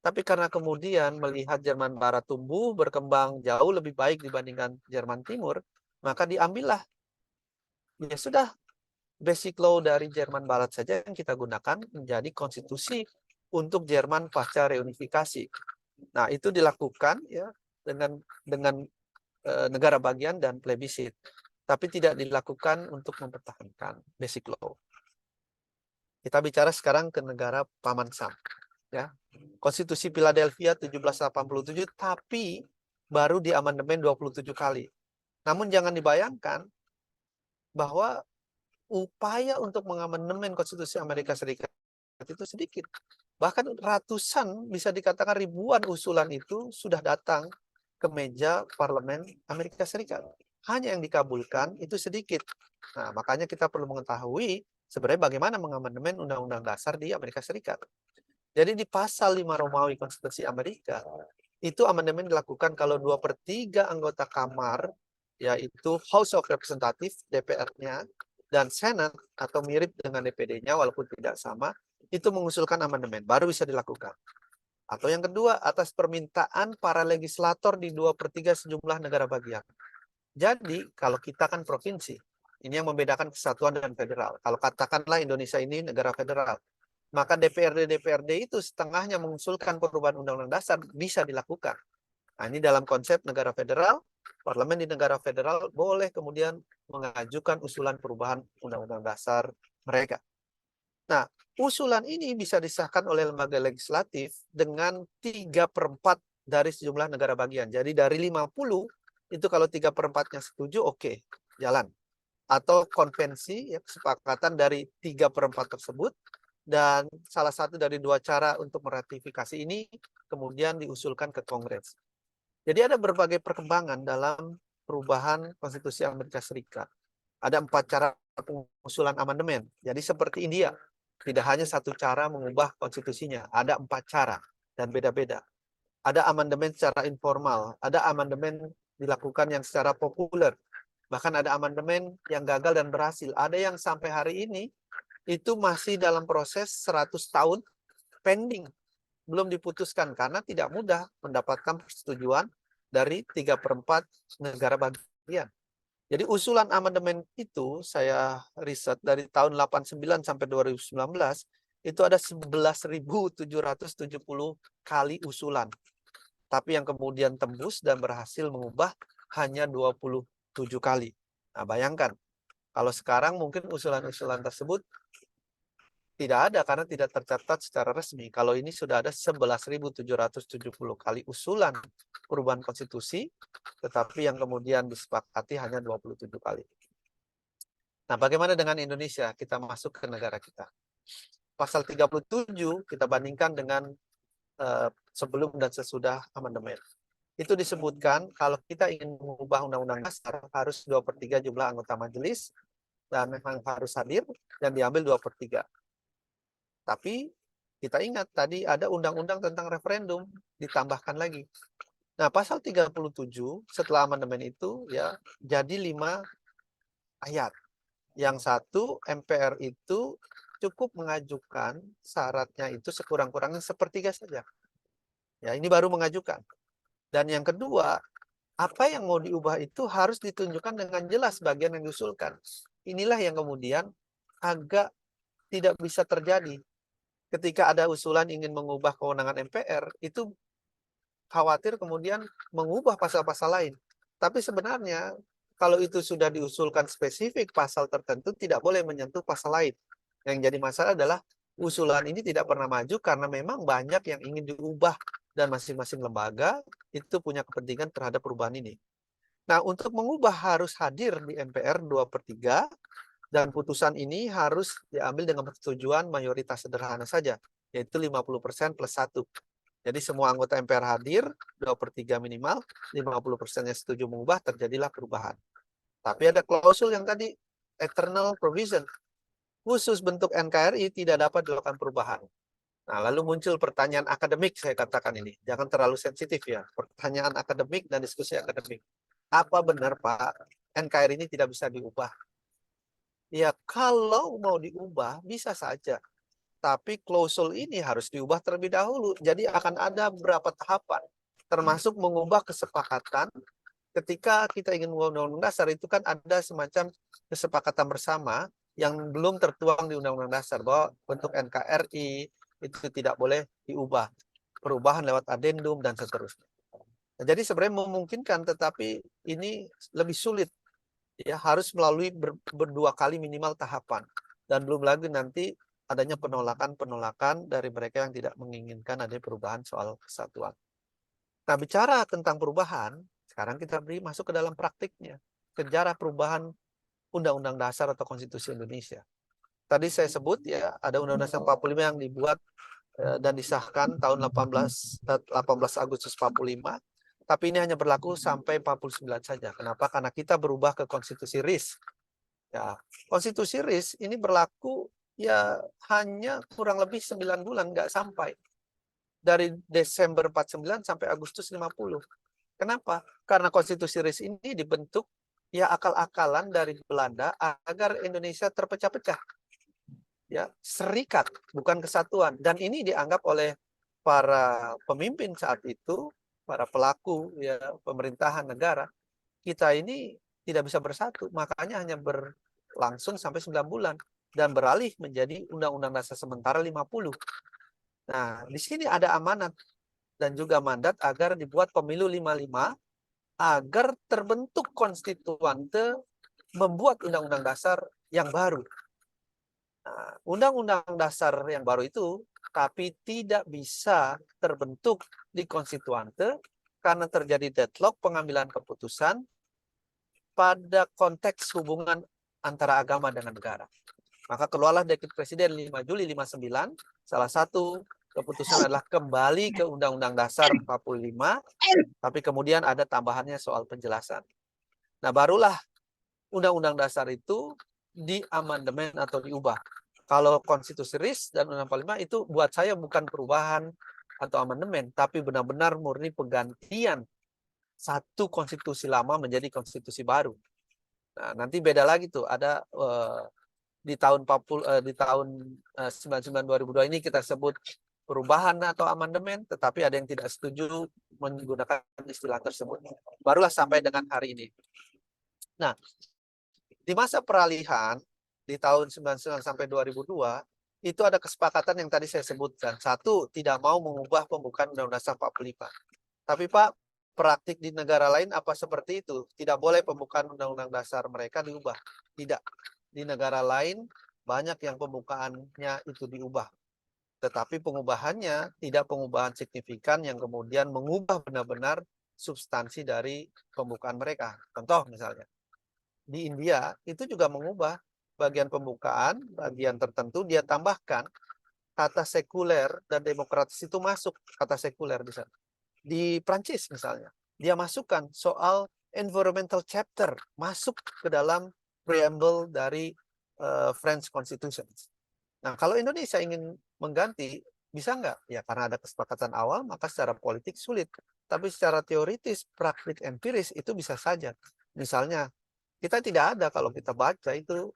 Tapi karena kemudian melihat Jerman Barat tumbuh, berkembang jauh lebih baik dibandingkan Jerman Timur, maka diambillah, ya sudah, basic law dari Jerman Barat saja yang kita gunakan menjadi konstitusi untuk Jerman pasca reunifikasi. Nah, itu dilakukan ya dengan negara bagian dan plebisit, tapi tidak dilakukan untuk mempertahankan basic law. Kita bicara sekarang ke negara Paman Sam, ya. Konstitusi Philadelphia 1787, tapi baru diamandemen 27 kali. Namun jangan dibayangkan bahwa upaya untuk mengamandemen konstitusi Amerika Serikat itu sedikit. Bahkan ratusan, bisa dikatakan ribuan usulan itu sudah datang ke meja parlemen Amerika Serikat. Hanya yang dikabulkan itu sedikit. Nah, makanya kita perlu mengetahui sebenarnya bagaimana mengamandemen Undang-Undang Dasar di Amerika Serikat. Jadi di pasal 5 Romawi Konstitusi Amerika, itu amandemen dilakukan kalau 2/3 anggota kamar, yaitu House of Representatives, DPR-nya, dan Senate, atau mirip dengan DPD-nya walaupun tidak sama, itu mengusulkan amandemen, baru bisa dilakukan. Atau yang kedua, atas permintaan para legislator di 2/3 sejumlah negara bagian. Jadi, kalau kita kan provinsi, ini yang membedakan kesatuan dan federal. Kalau katakanlah Indonesia ini negara federal, maka DPRD itu setengahnya mengusulkan perubahan Undang-Undang Dasar bisa dilakukan. Nah, ini dalam konsep negara federal, parlemen di negara federal boleh kemudian mengajukan usulan perubahan Undang-Undang Dasar mereka. Nah, usulan ini bisa disahkan oleh lembaga legislatif dengan 3/4 dari sejumlah negara bagian. Jadi dari 50, itu kalau 3/4-nya setuju, oke, jalan. Atau konvensi, ya, kesepakatan dari 3/4 tersebut, dan salah satu dari dua cara untuk meratifikasi ini kemudian diusulkan ke Kongres. Jadi ada berbagai perkembangan dalam perubahan konstitusi Amerika Serikat. Ada 4 cara pengusulan amandemen. Jadi seperti India, tidak hanya satu cara mengubah konstitusinya, ada 4 cara dan beda-beda. Ada amandemen secara informal, ada amandemen dilakukan yang secara populer, bahkan ada amandemen yang gagal dan berhasil. Ada yang sampai hari ini itu masih dalam proses 100 tahun pending, belum diputuskan karena tidak mudah mendapatkan persetujuan dari 3/4 negara bagian. Jadi usulan amandemen itu saya riset dari tahun 89 sampai 2019, itu ada 11.770 kali usulan. Tapi yang kemudian tembus dan berhasil mengubah hanya 27 kali. Nah, bayangkan, Kalau sekarang mungkin usulan-usulan tersebut tidak ada karena tidak tercatat secara resmi. Kalau ini sudah ada 11.770 kali usulan perubahan konstitusi, tetapi yang kemudian disepakati hanya 27 kali. Nah, bagaimana dengan Indonesia? Kita masuk ke negara kita. Pasal 37 kita bandingkan dengan sebelum dan sesudah amandemen. Itu disebutkan kalau kita ingin mengubah undang-undang dasar harus 2/3 jumlah anggota majelis dan memang harus hadir dan diambil 2/3. Tapi kita ingat tadi ada undang-undang tentang referendum ditambahkan lagi. Nah, pasal 37 setelah amandemen itu ya jadi 5 ayat. Yang satu, MPR itu cukup mengajukan syaratnya itu sekurang-kurangnya 1/3 saja. Ya, ini baru mengajukan. Dan yang kedua, apa yang mau diubah itu harus ditunjukkan dengan jelas bagian yang diusulkan. Inilah yang kemudian agak tidak bisa terjadi. Ketika ada usulan ingin mengubah kewenangan MPR, itu khawatir kemudian mengubah pasal-pasal lain. Tapi sebenarnya kalau itu sudah diusulkan spesifik pasal tertentu, tidak boleh menyentuh pasal lain. Yang jadi masalah adalah usulan ini tidak pernah maju karena memang banyak yang ingin diubah dan masing-masing lembaga itu punya kepentingan terhadap perubahan ini. Nah, untuk mengubah harus hadir di MPR 2/3 dan putusan ini harus diambil dengan persetujuan mayoritas sederhana saja, yaitu 50% plus 1. Jadi semua anggota MPR hadir, 2/3 minimal, 50%-nya setuju mengubah, terjadilah perubahan. Tapi ada klausul yang tadi, eternal provision. Khusus bentuk NKRI tidak dapat dilakukan perubahan. Nah, lalu muncul pertanyaan akademik, saya katakan ini. Jangan terlalu sensitif ya. Pertanyaan akademik dan diskusi akademik. Apa benar, Pak, NKRI ini tidak bisa diubah? Ya, kalau mau diubah, bisa saja. Tapi klausul ini harus diubah terlebih dahulu. Jadi akan ada beberapa tahapan. Termasuk mengubah kesepakatan. Ketika kita ingin mengubah undang-undang dasar, itu kan ada semacam kesepakatan bersama yang belum tertuang di undang-undang dasar. Bahwa bentuk NKRI itu tidak boleh diubah. Perubahan lewat adendum dan seterusnya. Nah, jadi sebenarnya memungkinkan, tetapi ini lebih sulit. Ya, harus melalui berdua kali minimal tahapan. Dan belum lagi nanti adanya penolakan-penolakan dari mereka yang tidak menginginkan ada perubahan soal kesatuan. Nah, bicara tentang perubahan, sekarang kita masuk ke dalam praktiknya. Sejarah perubahan Undang-Undang Dasar atau Konstitusi Indonesia. Tadi saya sebut ya, ada Undang-Undang Dasar 45 yang dibuat dan disahkan tahun 18 Agustus 45. Tapi ini hanya berlaku sampai 49 saja. Kenapa? Karena kita berubah ke konstitusi RIS. Ya, konstitusi RIS ini berlaku ya hanya kurang lebih 9 bulan, nggak sampai. Dari Desember 49 sampai Agustus 50. Kenapa? Karena konstitusi RIS ini dibentuk ya akal-akalan dari Belanda agar Indonesia terpecah-pecah. Ya, serikat, bukan kesatuan. Dan ini dianggap oleh para pemimpin saat itu, para pelaku ya pemerintahan negara, kita ini tidak bisa bersatu, makanya hanya berlangsung sampai 9 bulan dan beralih menjadi Undang-Undang Dasar sementara 50. Nah, di sini ada amanat dan juga mandat agar dibuat pemilu 55 agar terbentuk konstituante membuat Undang-Undang Dasar yang baru. Nah, Undang-Undang Dasar yang baru itu tapi tidak bisa terbentuk di konstituante karena terjadi deadlock pengambilan keputusan pada konteks hubungan antara agama dengan negara. Maka keluarlah dekret Presiden 5 Juli 59, salah satu keputusan adalah kembali ke Undang-Undang Dasar 45, tapi kemudian ada tambahannya soal penjelasan. Nah, barulah Undang-Undang Dasar itu diamandemen atau diubah. Kalau konstitusi RIS dan Undang-Undang 45 itu buat saya bukan perubahan atau amandemen, tapi benar-benar murni penggantian satu konstitusi lama menjadi konstitusi baru. Nah, nanti beda lagi tuh, ada di tahun 99 2002 ini kita sebut perubahan atau amandemen, tetapi ada yang tidak setuju menggunakan istilah tersebut. Barulah sampai dengan hari ini. Nah, di masa peralihan di tahun 99 sampai 2002 itu ada kesepakatan yang tadi saya sebutkan. Satu, tidak mau mengubah pembukaan Undang-Undang Dasar 45. Tapi Pak, praktik di negara lain apa seperti itu? Tidak boleh pembukaan undang-undang dasar mereka diubah. Tidak. Di negara lain banyak yang pembukaannya itu diubah. Tetapi pengubahannya tidak pengubahan signifikan yang kemudian mengubah benar-benar substansi dari pembukaan mereka. Contoh misalnya, di India itu juga mengubah bagian pembukaan, bagian tertentu dia tambahkan kata sekuler dan demokratis itu masuk kata sekuler di sana. Di Prancis misalnya, dia masukkan soal environmental chapter masuk ke dalam preamble dari French Constitution. Nah, kalau Indonesia ingin mengganti, bisa nggak? Ya, karena ada kesepakatan awal, maka secara politik sulit. Tapi secara teoritis, praktik empiris itu bisa saja. Misalnya, kita tidak ada kalau kita baca itu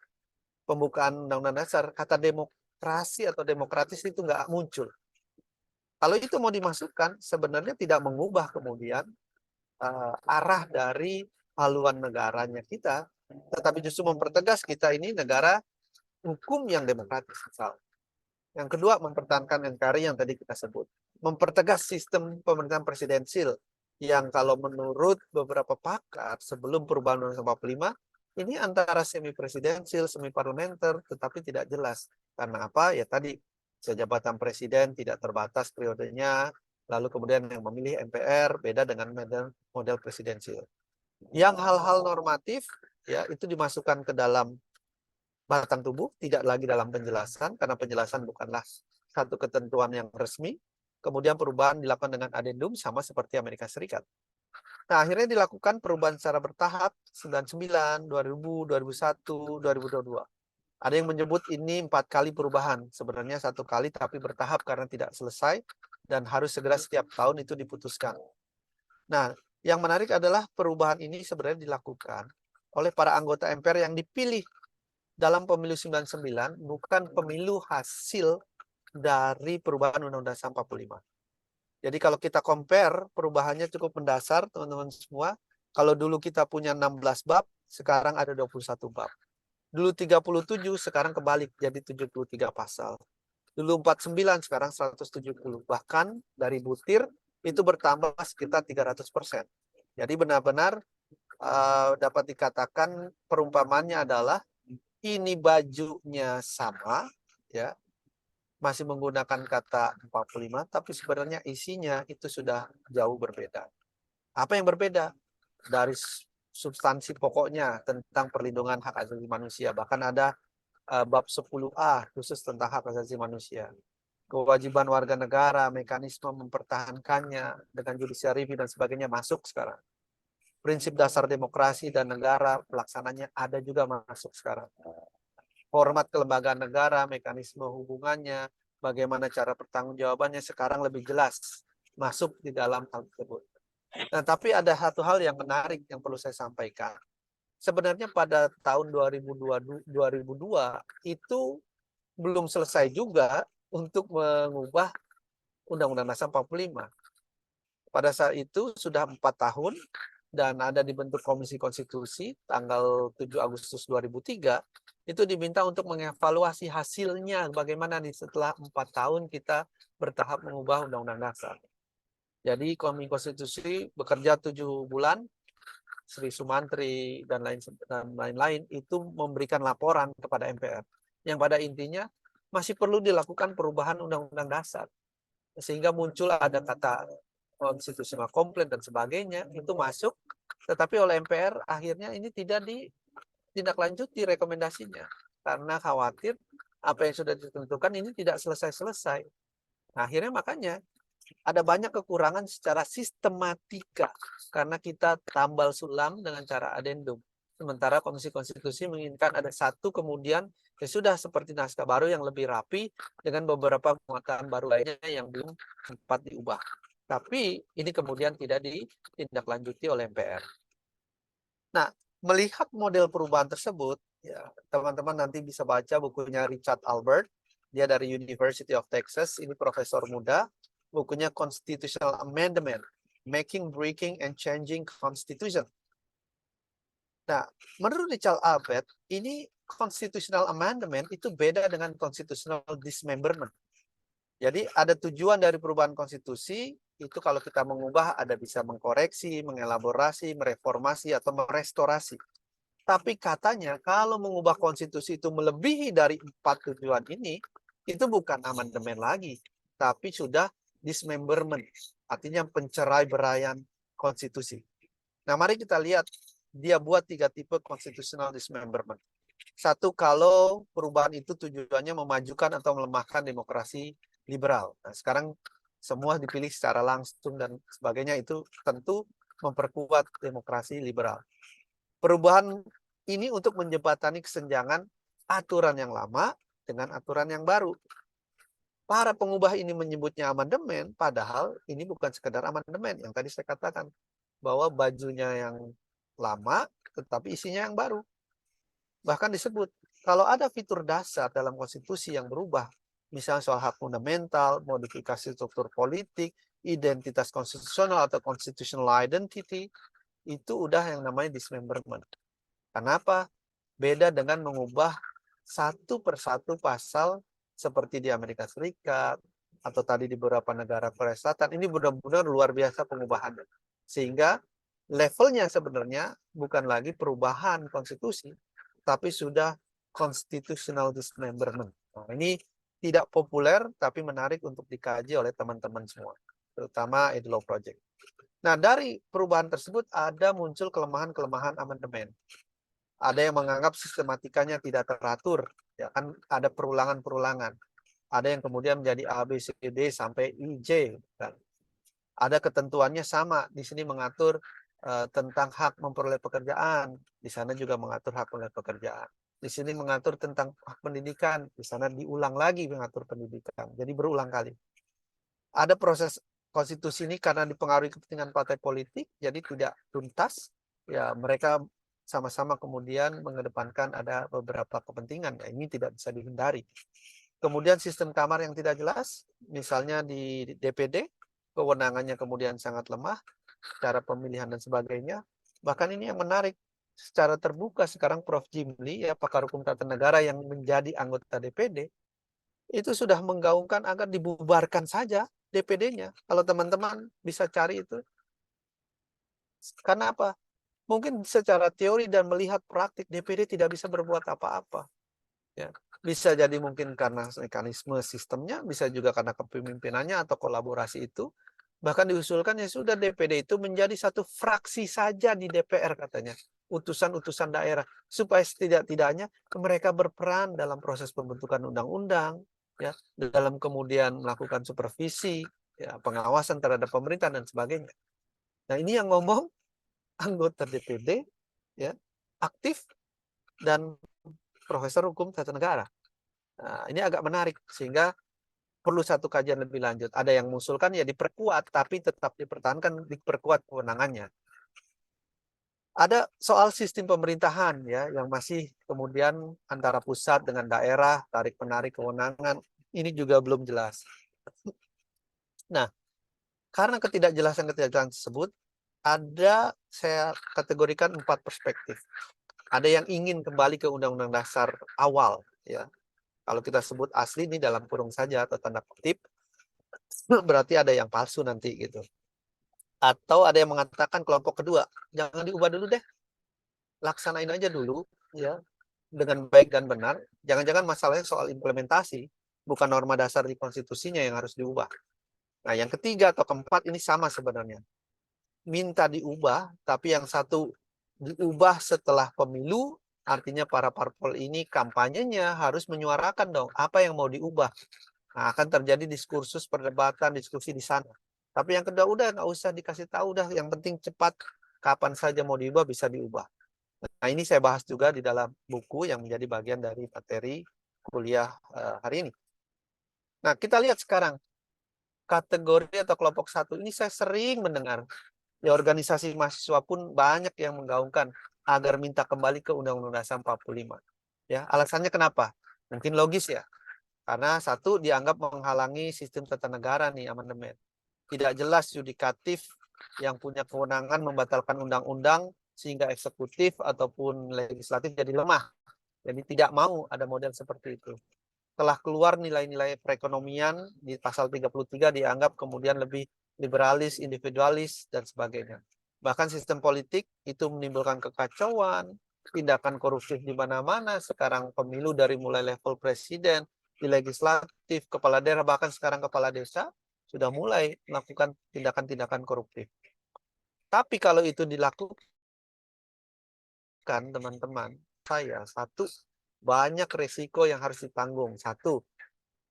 pembukaan Undang-Undang Dasar, kata demokrasi atau demokratis itu nggak muncul. Kalau itu mau dimasukkan, sebenarnya tidak mengubah kemudian arah dari haluan negaranya kita, tetapi justru mempertegas kita ini negara hukum yang demokratis. Misalnya. Yang kedua, mempertahankan NKRI yang tadi kita sebut. Mempertegas sistem pemerintahan presidensil yang kalau menurut beberapa pakar sebelum perubahan Undang-Undang 45, ini antara semi presidensil, semi parlementer, tetapi tidak jelas. Karena apa? Ya tadi, jabatan presiden tidak terbatas periodenya, lalu kemudian yang memilih MPR beda dengan model presidensil. Yang hal-hal normatif, ya itu dimasukkan ke dalam batang tubuh, tidak lagi dalam penjelasan, karena penjelasan bukanlah satu ketentuan yang resmi. Kemudian perubahan dilakukan dengan adendum, sama seperti Amerika Serikat. Nah, akhirnya dilakukan perubahan secara bertahap, 99, 2000, 2001, 2022. Ada yang menyebut ini 4 kali perubahan. Sebenarnya 1 kali, tapi bertahap karena tidak selesai, dan harus segera setiap tahun itu diputuskan. Nah, yang menarik adalah perubahan ini sebenarnya dilakukan oleh para anggota MPR yang dipilih dalam pemilu 99, bukan pemilu hasil dari perubahan Undang-Undang Dasar 45. Jadi kalau kita compare, perubahannya cukup mendasar, teman-teman semua. Kalau dulu kita punya 16 bab, sekarang ada 21 bab. Dulu 37, sekarang kebalik, jadi 73 pasal. Dulu 49, sekarang 170. Bahkan dari butir, itu bertambah sekitar 300%. Jadi benar-benar dapat dikatakan perumpamannya adalah ini bajunya sama, ya, masih menggunakan kata 45, tapi sebenarnya isinya itu sudah jauh berbeda. Apa yang berbeda? Dari substansi pokoknya tentang perlindungan hak asasi manusia. Bahkan ada bab 10A khusus tentang hak asasi manusia. Kewajiban warga negara, mekanisme mempertahankannya dengan judicial review dan sebagainya masuk sekarang. Prinsip dasar demokrasi dan negara pelaksananya ada juga masuk sekarang. Format kelembagaan negara, mekanisme hubungannya, bagaimana cara pertanggungjawabannya sekarang lebih jelas masuk di dalam hal tersebut. Nah, tapi ada satu hal yang menarik yang perlu saya sampaikan. Sebenarnya pada tahun 2002 itu belum selesai juga untuk mengubah Undang-Undang Dasar 45. Pada saat itu sudah 4 tahun dan ada dibentuk Komisi Konstitusi tanggal 7 Agustus 2003, itu diminta untuk mengevaluasi hasilnya bagaimana nih setelah 4 tahun kita bertahap mengubah Undang-Undang Dasar. Jadi Komisi Konstitusi bekerja 7 bulan, Sri Sumantri dan lain-lain itu memberikan laporan kepada MPR yang pada intinya masih perlu dilakukan perubahan Undang-Undang Dasar sehingga muncul ada kata konstitusional komplain dan sebagainya itu masuk, tetapi oleh MPR akhirnya ini tidak ditindaklanjuti rekomendasinya karena khawatir apa yang sudah ditentukan ini tidak selesai-selesai. Nah, akhirnya makanya ada banyak kekurangan secara sistematika karena kita tambal sulam dengan cara adendum. Sementara Komisi Konstitusi menginginkan ada satu kemudian ya sudah seperti naskah baru yang lebih rapi dengan beberapa penguatan baru lainnya yang belum sempat diubah. Tapi ini kemudian tidak ditindaklanjuti oleh MPR. Nah, melihat model perubahan tersebut, ya teman-teman nanti bisa baca bukunya Richard Albert, dia dari University of Texas, ini profesor muda, bukunya Constitutional Amendment, Making, Breaking, and Changing Constitution. Nah, menurut Richard Albert, ini Constitutional Amendment itu beda dengan Constitutional Dismemberment. Jadi ada tujuan dari perubahan konstitusi, itu kalau kita mengubah ada bisa mengkoreksi, mengelaborasi, mereformasi, atau merestorasi. Tapi katanya kalau mengubah konstitusi itu melebihi dari 4 tujuan ini, itu bukan amandemen lagi, tapi sudah dismemberment, artinya pencerai-beraian konstitusi. Nah, mari kita lihat dia buat 3 tipe constitutional dismemberment. Satu, kalau perubahan itu tujuannya memajukan atau melemahkan demokrasi liberal. Nah, sekarang semua dipilih secara langsung dan sebagainya, itu tentu memperkuat demokrasi liberal. Perubahan ini untuk menjembatani kesenjangan aturan yang lama dengan aturan yang baru. Para pengubah ini menyebutnya amandemen, padahal ini bukan sekedar amandemen. Yang tadi saya katakan, bahwa bajunya yang lama, tetapi isinya yang baru. Bahkan disebut, kalau ada fitur dasar dalam konstitusi yang berubah, misalnya soal hak fundamental, modifikasi struktur politik, identitas konstitusional atau constitutional identity, itu udah yang namanya dismemberment. Kenapa? Beda dengan mengubah satu persatu pasal seperti di Amerika Serikat, atau tadi di beberapa negara Korea Selatan. Ini benar-benar luar biasa pengubahannya. Sehingga levelnya sebenarnya bukan lagi perubahan konstitusi, tapi sudah constitutional dismemberment. Nah, ini tidak populer, tapi menarik untuk dikaji oleh teman-teman semua, terutama Edlaw Project. Nah, dari perubahan tersebut ada muncul kelemahan-kelemahan amandemen. Ada yang menganggap sistematikanya tidak teratur, ya kan, ada perulangan-perulangan. Ada yang kemudian menjadi A, B, C, D sampai I, J. Kan. Ada ketentuannya sama, di sini mengatur tentang hak memperoleh pekerjaan, di sana juga mengatur hak memperoleh pekerjaan. Di sini mengatur tentang hak pendidikan, di sana diulang lagi mengatur pendidikan. Jadi berulang kali. Ada proses konstitusi ini karena dipengaruhi kepentingan partai politik, jadi tidak tuntas. Ya, mereka sama-sama kemudian mengedepankan ada beberapa kepentingan. Ya, ini tidak bisa dihindari. Kemudian sistem kamar yang tidak jelas, misalnya di DPD, kewenangannya kemudian sangat lemah, cara pemilihan dan sebagainya. Bahkan ini yang menarik, secara terbuka sekarang Prof. Jimli, ya, pakar hukum tata negara yang menjadi anggota DPD, itu sudah menggaungkan agar dibubarkan saja DPD-nya. Kalau teman-teman bisa cari itu. Karena apa? Mungkin secara teori dan melihat praktik DPD tidak bisa berbuat apa-apa. Ya. Bisa jadi mungkin karena mekanisme sistemnya, bisa juga karena kepemimpinannya atau kolaborasi itu. Bahkan diusulkan ya sudah DPD itu menjadi satu fraksi saja di DPR katanya. Utusan-utusan daerah. Supaya setidak-tidaknya mereka berperan dalam proses pembentukan undang-undang, ya, dalam kemudian melakukan supervisi, ya, pengawasan terhadap pemerintah dan sebagainya. Nah, ini yang ngomong anggota DPD, ya, aktif dan profesor hukum tata negara. Nah, ini agak menarik sehingga perlu satu kajian lebih lanjut. Ada yang mengusulkan ya diperkuat, tapi tetap dipertahankan, diperkuat kewenangannya. Ada soal sistem pemerintahan ya yang masih kemudian antara pusat dengan daerah, tarik menarik kewenangan, ini juga belum jelas. Nah, karena ketidakjelasan tersebut, ada saya kategorikan 4 perspektif. Ada yang ingin kembali ke Undang-Undang Dasar awal, ya. Kalau kita sebut asli ini dalam kurung saja atau tanda kutip, berarti ada yang palsu nanti gitu. Atau ada yang mengatakan kelompok kedua, jangan diubah dulu deh, laksanain aja dulu, ya, dengan baik dan benar. Jangan-jangan masalahnya soal implementasi, bukan norma dasar di konstitusinya yang harus diubah. Nah, yang ketiga atau keempat ini sama sebenarnya. Minta diubah, tapi yang satu diubah setelah pemilu, artinya para parpol ini kampanyenya harus menyuarakan dong apa yang mau diubah. Nah, akan terjadi diskursus, perdebatan, diskusi di sana. Tapi yang kedua, udah nggak usah dikasih tahu, udah yang penting cepat, kapan saja mau diubah, bisa diubah. Nah, ini saya bahas juga di dalam buku yang menjadi bagian dari materi kuliah hari ini. Nah, kita lihat sekarang, kategori atau kelompok satu ini saya sering mendengar. Di organisasi mahasiswa pun banyak yang menggaungkan agar minta kembali ke Undang-Undang Dasar 45. Ya, alasannya kenapa? Mungkin logis ya. Karena satu, dianggap menghalangi sistem tata negara nih amandemen. Tidak jelas yudikatif yang punya kewenangan membatalkan undang-undang sehingga eksekutif ataupun legislatif jadi lemah. Jadi tidak mau ada model seperti itu. Telah keluar nilai-nilai perekonomian di pasal 33 dianggap kemudian lebih liberalis, individualis, dan sebagainya. Bahkan sistem politik itu menimbulkan kekacauan, tindakan korupsi di mana-mana. Sekarang pemilu dari mulai level presiden, di legislatif, kepala daerah, bahkan sekarang kepala desa, sudah mulai melakukan tindakan-tindakan koruptif. Tapi kalau itu dilakukan, teman-teman, satu, banyak risiko yang harus ditanggung. Satu,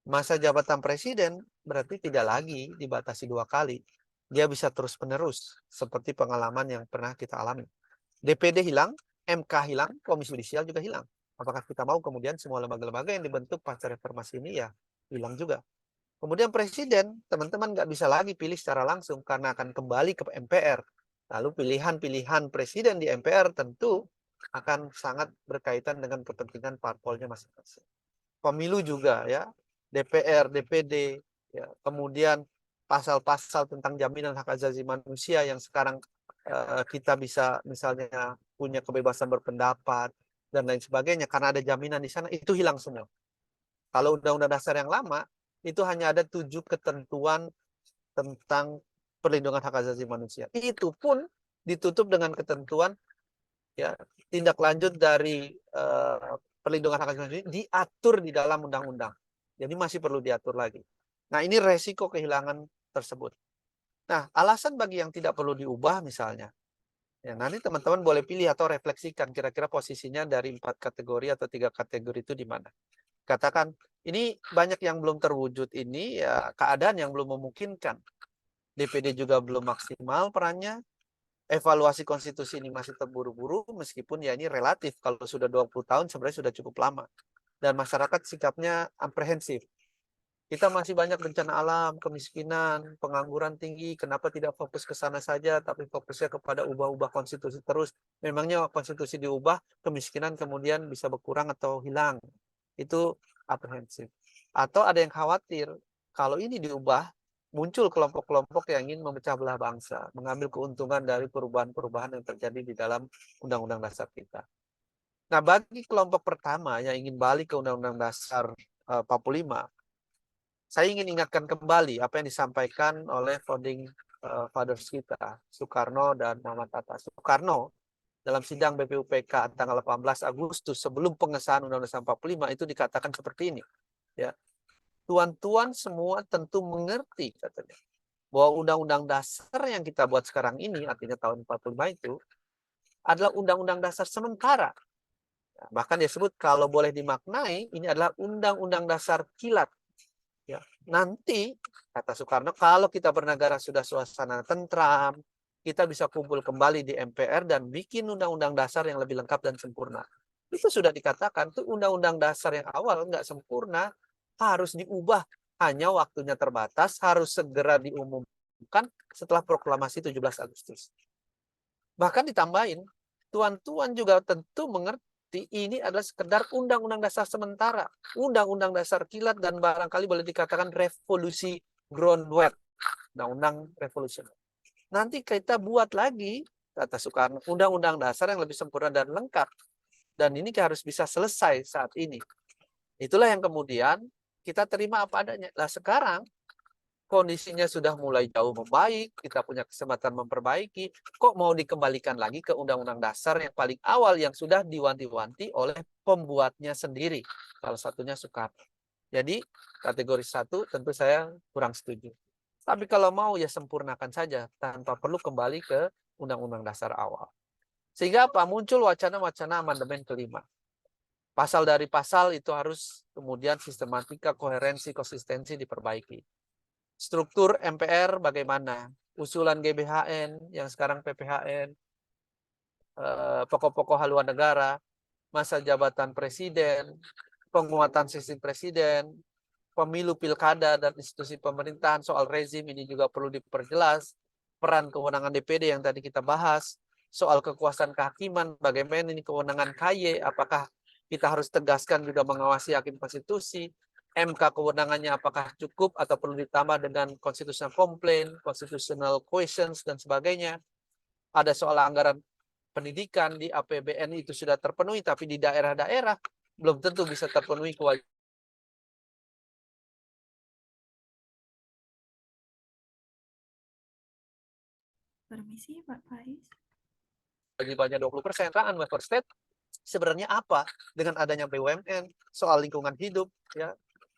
masa jabatan presiden berarti tidak lagi dibatasi 2 kali. Dia bisa terus-menerus, seperti pengalaman yang pernah kita alami. DPD hilang, MK hilang, Komisi Yudisial juga hilang. Apakah kita mau kemudian semua lembaga-lembaga yang dibentuk pasca reformasi ini ya hilang juga. Kemudian presiden, teman-teman nggak bisa lagi pilih secara langsung karena akan kembali ke MPR. Lalu pilihan-pilihan presiden di MPR tentu akan sangat berkaitan dengan kepentingan parpolnya masing-masing. Pemilu juga ya, DPR, DPD, ya. Kemudian pasal-pasal tentang jaminan hak asasi manusia yang sekarang kita bisa misalnya punya kebebasan berpendapat dan lain sebagainya karena ada jaminan di sana, itu hilang semua. Kalau undang-undang dasar yang lama itu hanya ada 7 ketentuan tentang perlindungan hak asasi manusia. Itu pun ditutup dengan ketentuan ya tindak lanjut dari perlindungan hak asasi manusia diatur di dalam undang-undang. Jadi masih perlu diatur lagi. Nah, ini resiko kehilangan tersebut. Nah, alasan bagi yang tidak perlu diubah misalnya, ya nanti teman-teman boleh pilih atau refleksikan kira-kira posisinya dari 4 kategori atau 3 kategori itu di mana. Katakan, ini banyak yang belum terwujud ini, ya keadaan yang belum memungkinkan. DPD juga belum maksimal perannya, evaluasi konstitusi ini masih terburu-buru, meskipun ya ini relatif, kalau sudah 20 tahun sebenarnya sudah cukup lama. Dan masyarakat sikapnya apprehensif. Kita masih banyak bencana alam, kemiskinan, pengangguran tinggi, kenapa tidak fokus ke sana saja, tapi fokusnya kepada ubah-ubah konstitusi terus. Memangnya konstitusi diubah, kemiskinan kemudian bisa berkurang atau hilang. Itu apprehensif. Atau ada yang khawatir, kalau ini diubah, muncul kelompok-kelompok yang ingin memecah belah bangsa, mengambil keuntungan dari perubahan-perubahan yang terjadi di dalam Undang-Undang Dasar kita. Nah, bagi kelompok pertama yang ingin balik ke Undang-Undang Dasar 45, saya ingin ingatkan kembali apa yang disampaikan oleh founding fathers kita, Soekarno dan Muhammad Hatta. Soekarno dalam sidang BPUPK tanggal 18 Agustus sebelum pengesahan Undang-Undang 45 itu dikatakan seperti ini. Ya, tuan-tuan semua tentu mengerti katanya bahwa Undang-Undang Dasar yang kita buat sekarang ini, artinya tahun 45 itu adalah Undang-Undang Dasar sementara. Nah, bahkan disebut kalau boleh dimaknai ini adalah Undang-Undang Dasar kilat. Ya, nanti kata Soekarno, kalau kita bernegara sudah suasana tentram, kita bisa kumpul kembali di MPR dan bikin undang-undang dasar yang lebih lengkap dan sempurna. Itu sudah dikatakan, tuh undang-undang dasar yang awal nggak sempurna, harus diubah. Hanya waktunya terbatas, harus segera diumumkan setelah proklamasi 17 Agustus. Bahkan ditambahin, tuan-tuan juga tentu mengerti ini adalah sekedar undang-undang dasar sementara, undang-undang dasar kilat dan barangkali boleh dikatakan revolusi groundwork, undang-undang revolusioner. Nanti kita buat lagi, kata Soekarno, undang-undang dasar yang lebih sempurna dan lengkap. Dan ini harus bisa selesai saat ini. Itulah yang kemudian kita terima apa adanya. Nah sekarang kondisinya sudah mulai jauh membaik, kita punya kesempatan memperbaiki, kok mau dikembalikan lagi ke Undang-Undang Dasar yang paling awal yang sudah diwanti-wanti oleh pembuatnya sendiri, salah satunya Soekarno. Jadi kategori 1 tentu saya kurang setuju. Tapi kalau mau ya sempurnakan saja tanpa perlu kembali ke Undang-Undang Dasar awal. Sehingga apa? Muncul wacana-wacana amandemen kelima. Pasal dari pasal itu harus kemudian sistematika, koherensi, konsistensi diperbaiki. Struktur MPR bagaimana? Usulan GBHN yang sekarang PPHN, pokok-pokok haluan negara, masa jabatan presiden, penguatan sistem presiden, pemilu pilkada dan institusi pemerintahan, soal rezim ini juga perlu diperjelas, peran kewenangan DPD yang tadi kita bahas, soal kekuasaan kehakiman, bagaimana ini kewenangan KY, apakah kita harus tegaskan juga mengawasi hakim konstitusi, MK kewenangannya apakah cukup atau perlu ditambah dengan constitutional complaint, constitutional questions, dan sebagainya. Ada soal anggaran pendidikan di APBN itu sudah terpenuhi, tapi di daerah-daerah belum tentu bisa terpenuhi kewajiban Permisi, Pak Faiz. Bagi banyak 20%, welfare state sebenarnya apa? Dengan adanya BUMN, soal lingkungan hidup, ya,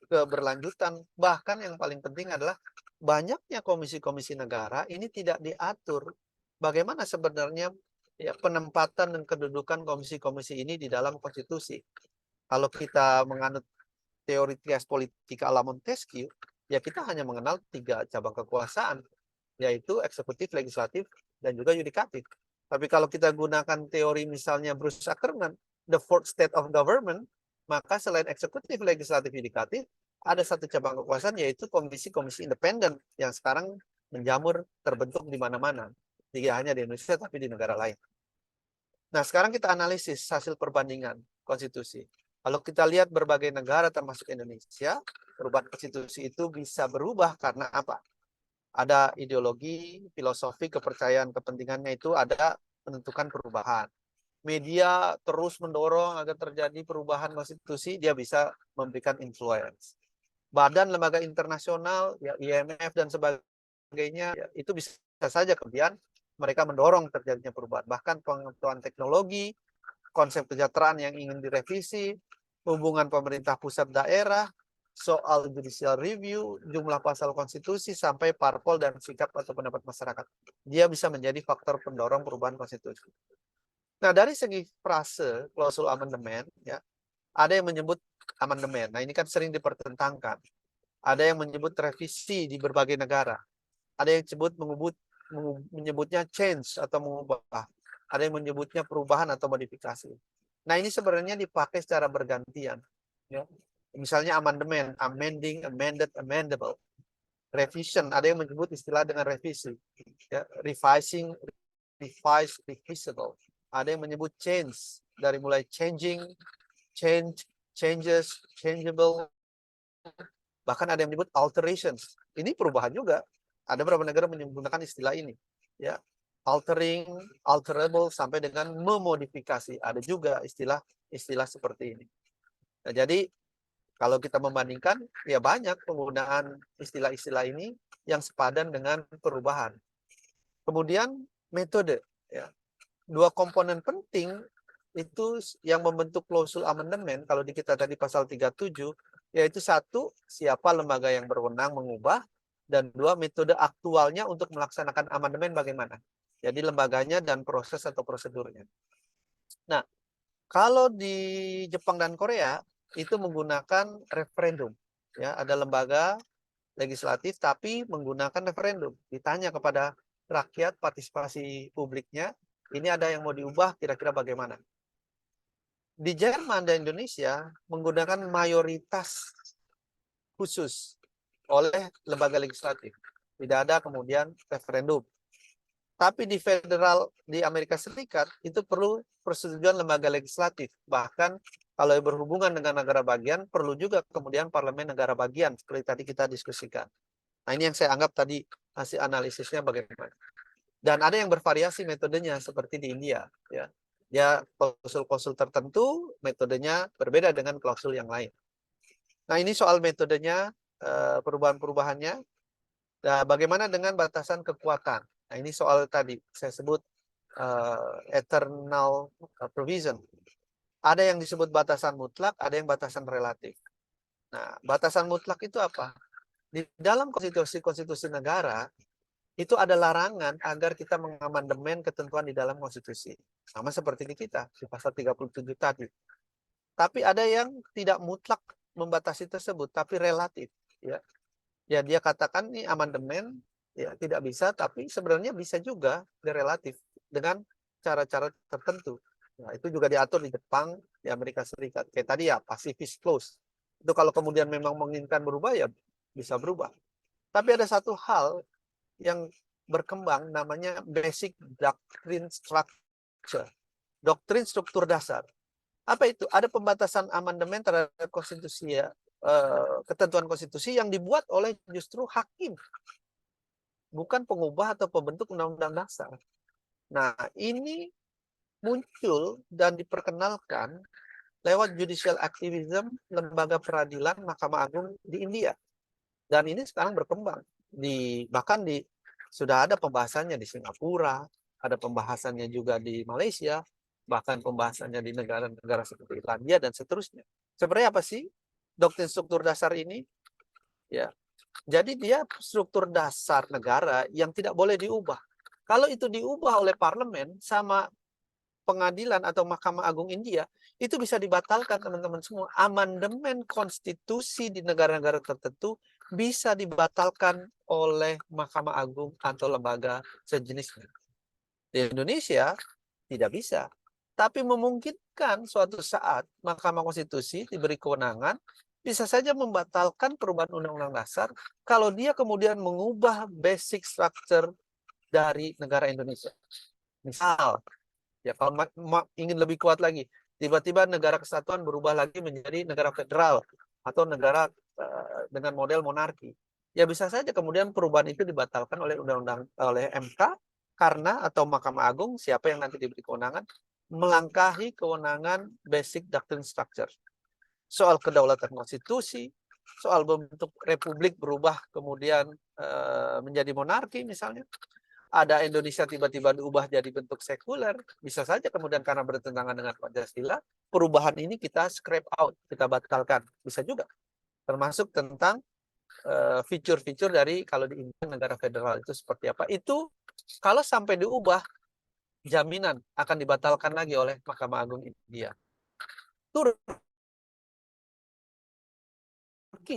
keberlanjutan, bahkan yang paling penting adalah banyaknya komisi-komisi negara ini tidak diatur bagaimana sebenarnya ya penempatan dan kedudukan komisi-komisi ini di dalam konstitusi. Kalau kita menganut teori trias politika ala Montesquieu, ya kita hanya mengenal 3 cabang kekuasaan, yaitu eksekutif, legislatif, dan juga yudikatif. Tapi kalau kita gunakan teori misalnya Bruce Ackerman, the fourth state of government, maka selain eksekutif, legislatif, yudikatif, ada satu cabang kekuasaan yaitu komisi-komisi independen yang sekarang menjamur terbentuk di mana-mana. Tidak hanya di Indonesia tapi di negara lain. Nah, sekarang kita analisis hasil perbandingan konstitusi. Kalau kita lihat berbagai negara termasuk Indonesia, perubahan konstitusi itu bisa berubah karena apa? Ada ideologi, filosofi, kepercayaan, kepentingannya itu ada menentukan perubahan. Media terus mendorong agar terjadi perubahan konstitusi, dia bisa memberikan influence. Badan lembaga internasional, ya IMF dan sebagainya, ya, itu bisa saja kemudian mereka mendorong terjadinya perubahan. Bahkan pengetahuan teknologi, konsep kesejahteraan yang ingin direvisi, hubungan pemerintah pusat daerah, soal judicial review, jumlah pasal konstitusi, sampai parpol dan sikap atau pendapat masyarakat. Dia bisa menjadi faktor pendorong perubahan konstitusi. Nah, dari segi frase klausul amandemen, ya, ada yang menyebut amandemen. Nah, ini kan sering dipertentangkan. Ada yang menyebut revisi di berbagai negara. Ada yang menyebutnya change atau mengubah. Ada yang menyebutnya perubahan atau modifikasi. Nah, ini sebenarnya dipakai secara bergantian. Ya. Misalnya amandemen, amending, amended, amendable. Revision, ada yang menyebut istilah dengan revisi. Ya. Revising, revise, revisable. Ada yang menyebut change, dari mulai changing, change, changes, changeable. Bahkan ada yang menyebut alterations. Ini perubahan juga. Ada beberapa negara menggunakan istilah ini. Ya, altering, alterable, sampai dengan memodifikasi. Ada juga istilah seperti ini. Nah, jadi kalau kita membandingkan, ya banyak penggunaan istilah-istilah ini yang sepadan dengan perubahan. Kemudian metode. Ya. 2 komponen penting itu yang membentuk klausul amandemen, kalau di kita tadi pasal 37, yaitu 1, siapa lembaga yang berwenang mengubah, dan 2, metode aktualnya untuk melaksanakan amandemen bagaimana. Jadi lembaganya dan proses atau prosedurnya. Nah, kalau di Jepang dan Korea itu menggunakan referendum. Ya, ada lembaga legislatif tapi menggunakan referendum. Ditanya kepada rakyat, partisipasi publiknya, ini ada yang mau diubah, kira-kira bagaimana? Di Jerman dan Indonesia menggunakan mayoritas khusus oleh lembaga legislatif. Tidak ada kemudian referendum. Tapi di federal di Amerika Serikat itu perlu persetujuan lembaga legislatif. Bahkan kalau berhubungan dengan negara bagian, perlu juga kemudian parlemen negara bagian, seperti tadi kita diskusikan. Nah, ini yang saya anggap tadi hasil analisisnya bagaimana. Dan ada yang bervariasi metodenya, seperti di India. Ya, dia klausul-klausul tertentu, metodenya berbeda dengan klausul yang lain. Nah, ini soal metodenya, perubahan-perubahannya. Nah, bagaimana dengan batasan kekuatan? Nah, ini soal tadi saya sebut eternal provision. Ada yang disebut batasan mutlak, ada yang batasan relatif. Nah, batasan mutlak itu apa? Di dalam konstitusi negara, itu ada larangan agar kita mengamandemen ketentuan di dalam konstitusi. Sama seperti di kita, di pasal 37 tadi. Tapi ada yang tidak mutlak membatasi tersebut, tapi relatif. Ya, ya dia katakan ini amandemen, ya tidak bisa, tapi sebenarnya bisa juga relatif dengan cara-cara tertentu. Nah, itu juga diatur di Jepang, di Amerika Serikat. Kayak tadi ya, pacifist clause. Itu kalau kemudian memang menginginkan berubah, ya bisa berubah. Tapi ada satu hal yang berkembang, namanya basic doctrine structure. Doktrin struktur dasar. Apa itu? Ada pembatasan amandemen terhadap konstitusi, ya, ketentuan konstitusi yang dibuat oleh justru hakim. Bukan pengubah atau pembentuk undang-undang dasar. Nah, ini muncul dan diperkenalkan lewat judicial activism, lembaga peradilan Mahkamah Agung di India. Dan ini sekarang berkembang bahkan di Sudah ada pembahasannya di Singapura, ada pembahasannya juga di Malaysia, bahkan pembahasannya di negara-negara seperti Irlandia dan seterusnya. Sebenarnya apa sih doktrin struktur dasar ini? Ya, jadi dia struktur dasar negara yang tidak boleh diubah. Kalau itu diubah oleh parlemen sama pengadilan atau Mahkamah Agung India, itu bisa dibatalkan teman-teman semua. Amandemen konstitusi di negara-negara tertentu bisa dibatalkan oleh Mahkamah Agung atau lembaga sejenisnya. Di Indonesia tidak bisa. Tapi memungkinkan suatu saat Mahkamah Konstitusi diberi kewenangan bisa saja membatalkan perubahan Undang-Undang Dasar kalau dia kemudian mengubah basic structure dari negara Indonesia. Misal, ya, kalau ingin lebih kuat lagi, tiba-tiba negara kesatuan berubah lagi menjadi negara federal atau negara dengan model monarki. Ya bisa saja kemudian perubahan itu dibatalkan oleh undang-undang oleh MK karena atau Mahkamah Agung, siapa yang nanti diberi kewenangan, melangkahi kewenangan basic doctrine structure. Soal kedaulatan konstitusi, soal bentuk republik berubah kemudian menjadi monarki misalnya, ada Indonesia tiba-tiba diubah jadi bentuk sekuler, bisa saja kemudian karena bertentangan dengan Pancasila, perubahan ini kita scrap out, kita batalkan. Bisa juga. Termasuk tentang fitur-fitur dari kalau di India negara federal itu seperti apa. Itu kalau sampai diubah, jaminan akan dibatalkan lagi oleh Mahkamah Agung India. Turki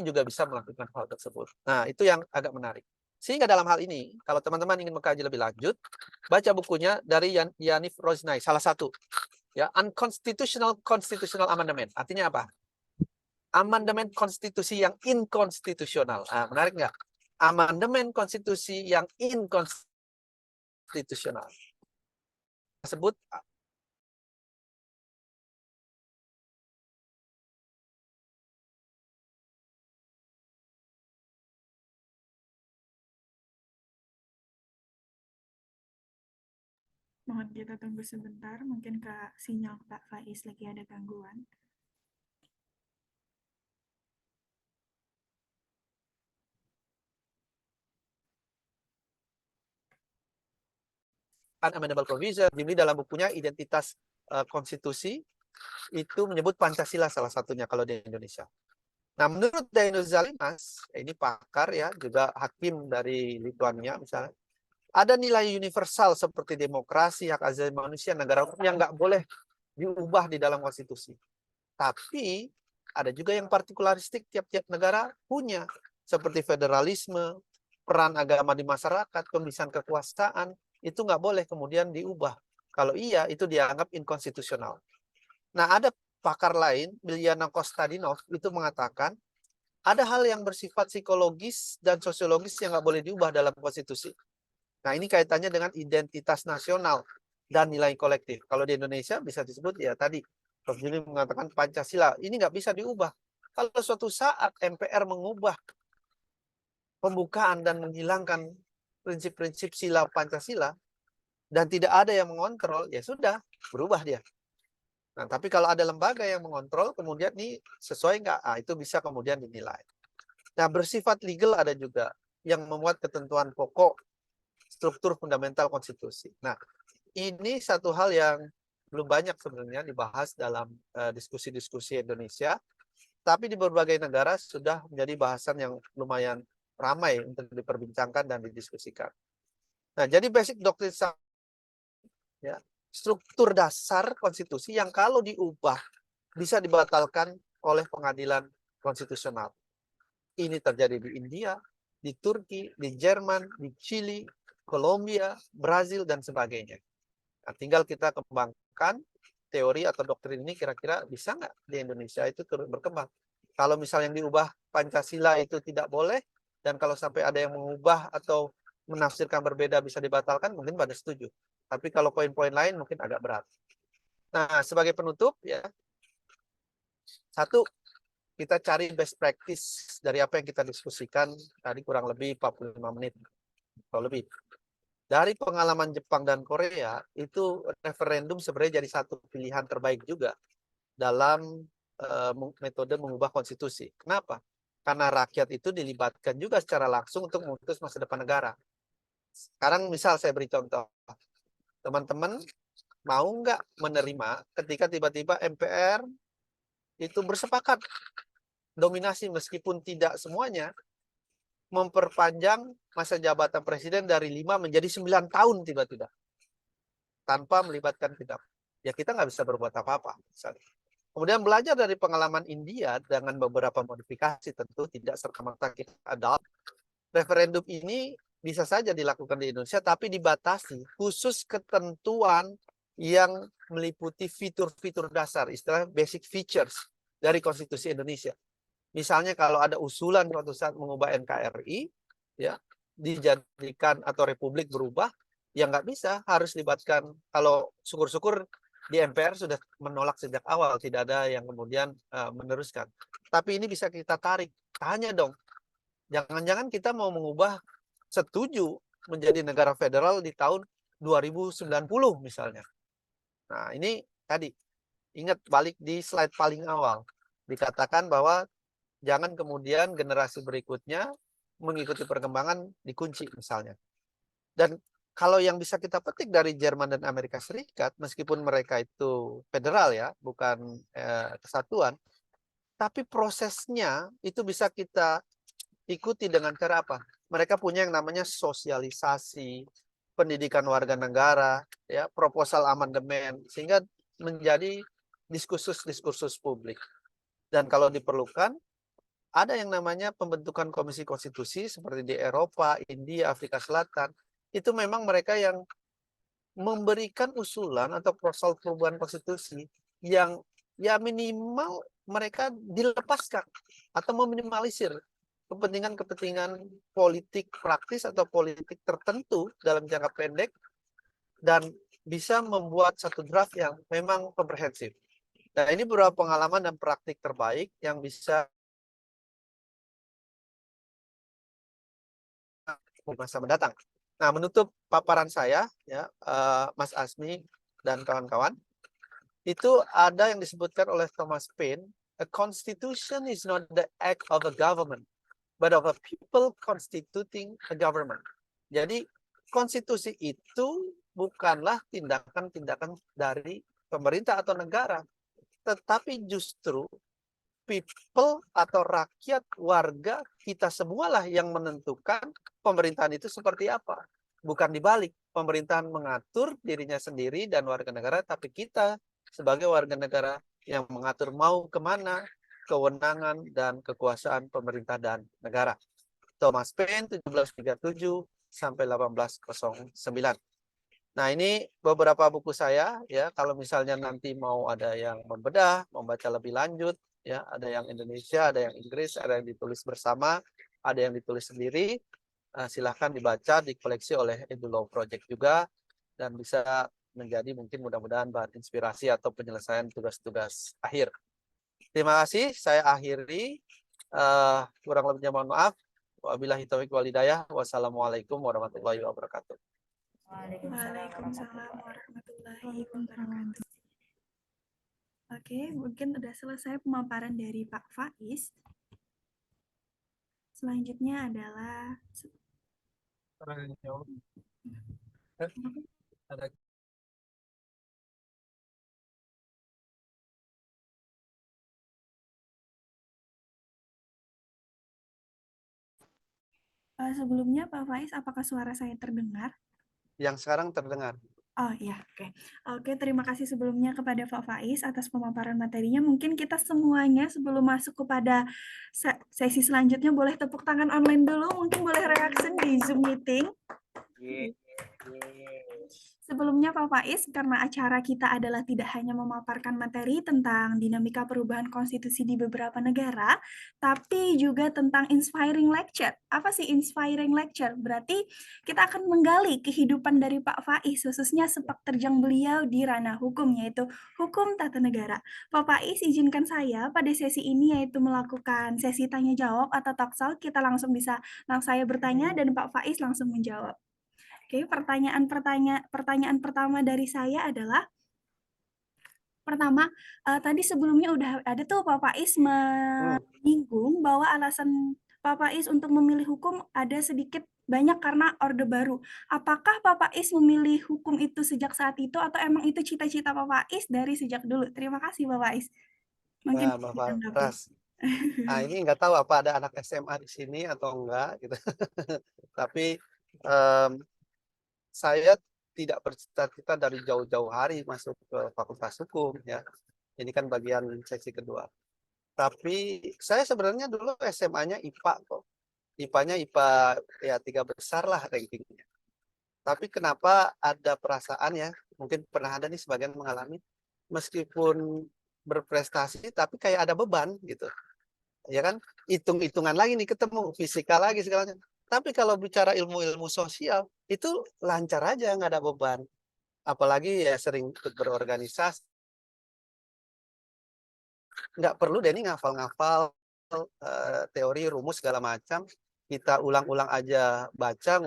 juga bisa melakukan hal tersebut. Nah, itu yang agak menarik. Sehingga dalam hal ini, kalau teman-teman ingin mengkaji lebih lanjut, baca bukunya dari Yanif Roznai, salah satu. Ya, Unconstitutional Constitutional Amendment. Artinya apa? Amandemen konstitusi yang inkonstitusional. Nah, menarik nggak? Amandemen konstitusi yang inkonstitusional. Tersebut Mohon kita tunggu sebentar, mungkin sinyal Pak Faiz lagi ada gangguan. unamendable provision, ini dalam bukunya Identitas Konstitusi, itu menyebut Pancasila salah satunya kalau di Indonesia. Nah, menurut Daino Zalimas, ini pakar ya, juga hakim dari Lituania misalnya, ada nilai universal seperti demokrasi, hak asasi manusia, negara hukum yang nggak boleh diubah di dalam konstitusi. Tapi ada juga yang partikularistik tiap-tiap negara punya, seperti federalisme, peran agama di masyarakat, pemisahan kekuasaan, itu nggak boleh kemudian diubah. Kalau iya, itu dianggap inkonstitusional. Nah, ada pakar lain, Biljana Kostadinov, itu mengatakan ada hal yang bersifat psikologis dan sosiologis yang nggak boleh diubah dalam konstitusi. Nah, ini kaitannya dengan identitas nasional dan nilai kolektif. Kalau di Indonesia bisa disebut ya tadi, Prof. Juli mengatakan Pancasila. Ini nggak bisa diubah. Kalau suatu saat MPR mengubah pembukaan dan menghilangkan prinsip-prinsip sila Pancasila dan tidak ada yang mengontrol, ya sudah, berubah dia. Nah, tapi kalau ada lembaga yang mengontrol, kemudian ini sesuai nggak? Ah, itu bisa kemudian dinilai. Nah, bersifat legal ada juga yang memuat ketentuan pokok struktur fundamental konstitusi. Nah, ini satu hal yang belum banyak sebenarnya dibahas dalam diskusi-diskusi Indonesia, tapi di berbagai negara sudah menjadi bahasan yang lumayan ramai untuk diperbincangkan dan didiskusikan. Nah, jadi basic doctrine ya, struktur dasar konstitusi yang kalau diubah bisa dibatalkan oleh pengadilan konstitusional. Ini terjadi di India, di Turki, di Jerman, di Chili, Kolombia, Brazil, dan sebagainya. Nah, tinggal kita kembangkan teori atau doktrin ini kira-kira bisa nggak di Indonesia itu turut berkembang. Kalau misalnya yang diubah Pancasila itu tidak boleh, dan kalau sampai ada yang mengubah atau menafsirkan berbeda bisa dibatalkan, mungkin pada setuju. Tapi kalau poin-poin lain mungkin agak berat. Nah, sebagai penutup ya, satu, kita cari best practice dari apa yang kita diskusikan tadi kurang lebih 45 menit atau lebih. Dari pengalaman Jepang dan Korea, itu referendum sebenarnya jadi satu pilihan terbaik juga dalam metode mengubah konstitusi. Kenapa? Karena rakyat itu dilibatkan juga secara langsung untuk memutus masa depan negara. Sekarang misal saya beri contoh, teman-teman mau nggak menerima ketika tiba-tiba MPR itu bersepakat dominasi meskipun tidak semuanya, memperpanjang masa jabatan presiden dari 5 menjadi 9 tahun tiba-tiba tanpa melibatkan kita. Ya kita nggak bisa berbuat apa-apa. Kemudian belajar dari pengalaman India dengan beberapa modifikasi, tentu tidak serta-merta kita adopt. Referendum ini bisa saja dilakukan di Indonesia, tapi dibatasi khusus ketentuan yang meliputi fitur-fitur dasar, istilah basic features dari Konstitusi Indonesia. Misalnya kalau ada usulan suatu saat mengubah NKRI, ya dijadikan atau Republik berubah, ya nggak bisa, harus libatkan. Kalau syukur-syukur di MPR sudah menolak sejak awal, tidak ada yang kemudian meneruskan. Tapi ini bisa kita tarik, tanya dong, jangan-jangan kita mau mengubah setuju menjadi negara federal di tahun 2090 misalnya. Nah ini tadi, ingat balik di slide paling awal, dikatakan bahwa jangan kemudian generasi berikutnya mengikuti perkembangan dikunci misalnya. Dan kalau yang bisa kita petik dari Jerman dan Amerika Serikat, meskipun mereka itu federal ya, bukan kesatuan, tapi prosesnya itu bisa kita ikuti dengan cara apa? Mereka punya yang namanya sosialisasi, pendidikan warga negara, ya, proposal amandemen, sehingga menjadi diskursus-diskursus publik. Dan kalau diperlukan, ada yang namanya pembentukan komisi konstitusi seperti di Eropa, India, Afrika Selatan. Itu memang mereka yang memberikan usulan atau proposal perubahan konstitusi yang ya minimal mereka dilepaskan atau meminimalisir kepentingan-kepentingan politik praktis atau politik tertentu dalam jangka pendek dan bisa membuat satu draft yang memang komprehensif. Nah, ini beberapa pengalaman dan praktik terbaik yang bisa masa mendatang. Nah, menutup paparan saya, ya, Mas Asmi dan kawan-kawan, itu ada yang disebutkan oleh Thomas Paine, a constitution is not the act of a government, but of a people constituting a government. Jadi, konstitusi itu bukanlah tindakan-tindakan dari pemerintah atau negara, tetapi justru people atau rakyat, warga, kita semualah yang menentukan pemerintahan itu seperti apa. Bukan dibalik, pemerintahan mengatur dirinya sendiri dan warga negara, tapi kita sebagai warga negara yang mengatur mau kemana kewenangan dan kekuasaan pemerintah dan negara. Thomas Paine 1737 sampai 1809. Nah, ini beberapa buku saya ya, kalau misalnya nanti mau ada yang membedah, membaca lebih lanjut ya, ada yang Indonesia, ada yang Inggris, ada yang ditulis bersama, ada yang ditulis sendiri. Silahkan dibaca, dikoleksi oleh Edu Law Project juga, dan bisa menjadi mungkin mudah-mudahan bahan inspirasi atau penyelesaian tugas-tugas akhir. Terima kasih, saya akhiri. Kurang lebihnya mohon maaf. Wabillahi taufiq wal hidayah. Wassalamualaikum warahmatullahi wabarakatuh. Waalaikumsalam warahmatullahi wabarakatuh. Oke, mungkin sudah selesai pemaparan dari Pak Faiz. Selanjutnya adalah sebelumnya Pak Faiz, apakah suara saya terdengar? Yang sekarang terdengar. Oh iya, oke. Oke, terima kasih sebelumnya kepada Pak Faiz atas pemaparan materinya. Mungkin kita semuanya sebelum masuk kepada sesi selanjutnya boleh tepuk tangan online dulu, mungkin boleh reaction di Zoom meeting. Sebelumnya Pak Faiz, karena acara kita adalah tidak hanya memaparkan materi tentang dinamika perubahan konstitusi di beberapa negara, tapi juga tentang inspiring lecture. Apa sih inspiring lecture? Berarti kita akan menggali kehidupan dari Pak Faiz, khususnya sepak terjang beliau di ranah hukum, yaitu hukum tata negara. Pak Faiz, izinkan saya pada sesi ini yaitu melakukan sesi tanya-jawab atau talkshow. Kita langsung bisa, saya bertanya dan Pak Faiz langsung menjawab. Oke, pertanyaan pertama dari saya adalah, tadi sebelumnya udah ada tuh Pak Faiz menyinggung bahwa alasan Pak Faiz untuk memilih hukum ada sedikit banyak karena Orde Baru. Apakah Pak Faiz memilih hukum itu sejak saat itu atau emang itu cita-cita Pak Faiz dari sejak dulu? Terima kasih Pak Faiz. Mungkin Wah, Mbak ditanggapi. Faras. Nah, ini nggak tahu apa ada anak SMA di sini atau enggak gitu. Tapi em, saya tidak bercita-cita dari jauh-jauh hari masuk ke Fakultas Hukum ya. Ini kan bagian seksi kedua. Tapi saya sebenarnya dulu SMA-nya IPA kok. IPA-nya IPA ya 3 besar lah rankingnya. Tapi kenapa ada perasaan ya, mungkin pernah ada nih sebagian mengalami, meskipun berprestasi tapi kayak ada beban gitu. Ya kan, hitung-hitungan lagi nih ketemu, fisika lagi segalanya. Tapi kalau bicara ilmu-ilmu sosial, itu lancar aja, nggak ada beban. Apalagi ya sering ikut berorganisasi, nggak perlu deh nih ngafal-ngafal teori, rumus segala macam. Kita ulang-ulang aja baca,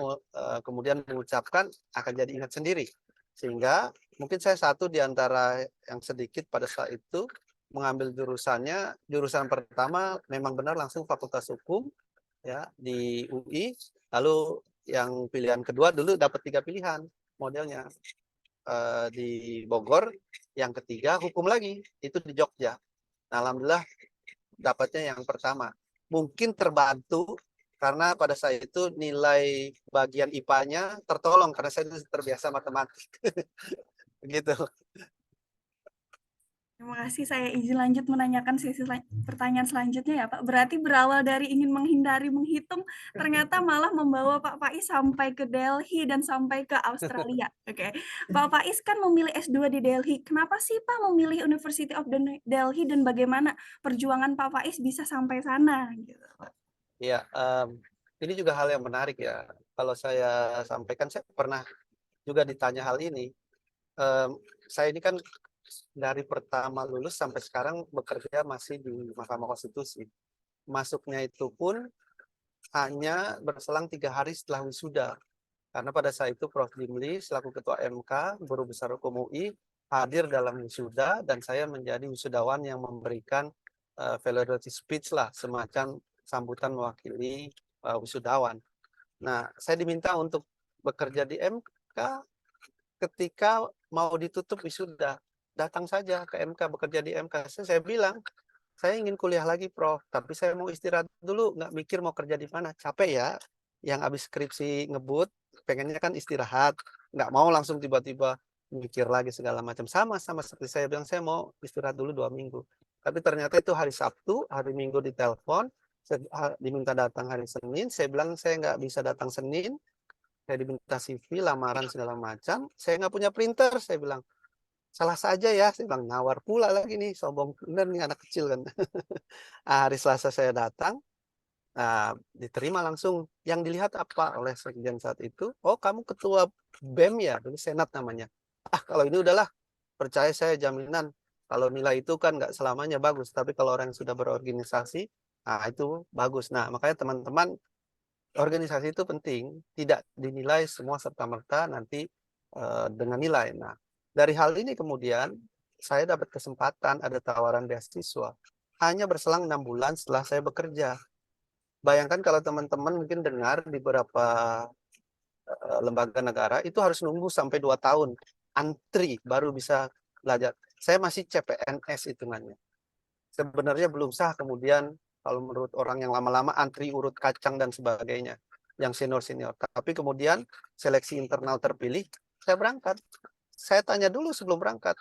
kemudian mengucapkan akan jadi ingat sendiri. Sehingga mungkin saya satu di antara yang sedikit pada saat itu mengambil jurusannya, jurusan pertama memang benar langsung Fakultas Hukum ya di UI. Lalu yang pilihan kedua dulu dapat 3 pilihan modelnya di Bogor, yang ketiga hukum lagi itu di Jogja. Nah, alhamdulillah dapatnya yang pertama. Mungkin terbantu karena pada saat itu nilai bagian IPA-nya tertolong karena saya terbiasa matematik. Begitu. Terima kasih, saya izin lanjut menanyakan pertanyaan selanjutnya ya Pak. Berarti berawal dari ingin menghindari menghitung, ternyata malah membawa Pak Faiz sampai ke Delhi dan sampai ke Australia. Oke. Pak Faiz kan memilih S2 di Delhi. Kenapa sih Pak memilih University of Delhi dan bagaimana perjuangan Pak Faiz bisa sampai sana? Gitu. Ya, ini juga hal yang menarik ya. Kalau saya sampaikan, saya pernah juga ditanya hal ini. Saya ini kan dari pertama lulus sampai sekarang bekerja masih di Mahkamah Konstitusi. Masuknya itu pun hanya berselang 3 hari setelah wisuda. Karena pada saat itu Prof. Dimli selaku Ketua MK, Guru Besar Hukum UI, hadir dalam wisuda dan saya menjadi wisudawan yang memberikan valedictory speech lah, semacam sambutan mewakili wisudawan. Nah, saya diminta untuk bekerja di MK ketika mau ditutup wisuda. Datang saja ke MK, bekerja di MK. Saya bilang, saya ingin kuliah lagi, Prof. Tapi saya mau istirahat dulu, nggak mikir mau kerja di mana. Capek ya, yang habis skripsi ngebut, pengennya kan istirahat. Nggak mau langsung tiba-tiba mikir lagi segala macam. Sama seperti saya bilang, saya mau istirahat dulu 2 minggu. Tapi ternyata itu hari Sabtu, hari Minggu ditelepon, diminta datang hari Senin. Saya bilang saya nggak bisa datang Senin. Saya diminta CV, lamaran segala macam. Saya nggak punya printer, saya bilang. Salah saja ya, saya bilang nawar pula lagi nih, sombong bener nih anak kecil kan. Hari Selasa saya datang, diterima langsung. Yang dilihat apa oleh sekjen saat itu? Oh, kamu ketua BEM ya, dulu Senat namanya. Kalau ini udahlah, percaya saya jaminan. Kalau nilai itu kan nggak selamanya bagus, tapi kalau orang yang sudah berorganisasi, itu bagus. Nah, makanya teman-teman, organisasi itu penting, tidak dinilai semua serta-merta nanti dengan nilai. Nah, dari hal ini kemudian saya dapat kesempatan ada tawaran beasiswa. Hanya berselang 6 bulan setelah saya bekerja. Bayangkan kalau teman-teman mungkin dengar di beberapa lembaga negara itu harus nunggu sampai 2 tahun antri baru bisa belajar. Saya masih CPNS hitungannya. Sebenarnya belum sah kemudian kalau menurut orang yang lama-lama antri urut kacang dan sebagainya, yang senior-senior. Tapi kemudian seleksi internal terpilih, saya berangkat. Saya tanya dulu sebelum berangkat.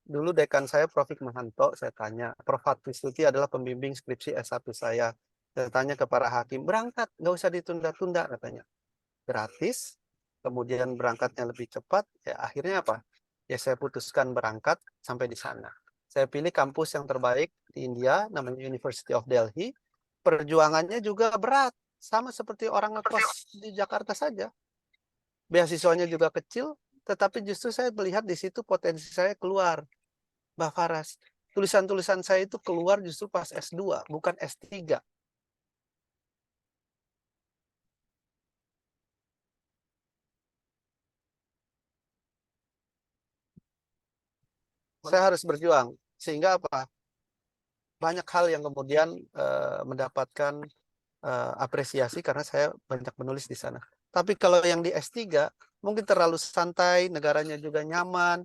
Dulu dekan saya Prof. Hikmahanto, saya tanya, Prof. Hatfistuti adalah pembimbing skripsi S1 saya. Saya tanya ke para hakim, berangkat, nggak usah ditunda-tunda katanya. Gratis, kemudian berangkatnya lebih cepat, ya akhirnya apa? Ya saya putuskan berangkat sampai di sana. Saya pilih kampus yang terbaik di India, namanya University of Delhi. Perjuangannya juga berat, sama seperti orang ngekos di Jakarta saja. Beasiswanya juga kecil, tetapi justru saya melihat di situ potensi saya keluar. Mbak Faras, tulisan-tulisan saya itu keluar justru pas S2, bukan S3. Saya harus berjuang. Sehingga apa? Banyak hal yang kemudian mendapatkan apresiasi karena saya banyak menulis di sana. Tapi kalau yang di S3 mungkin terlalu santai, negaranya juga nyaman,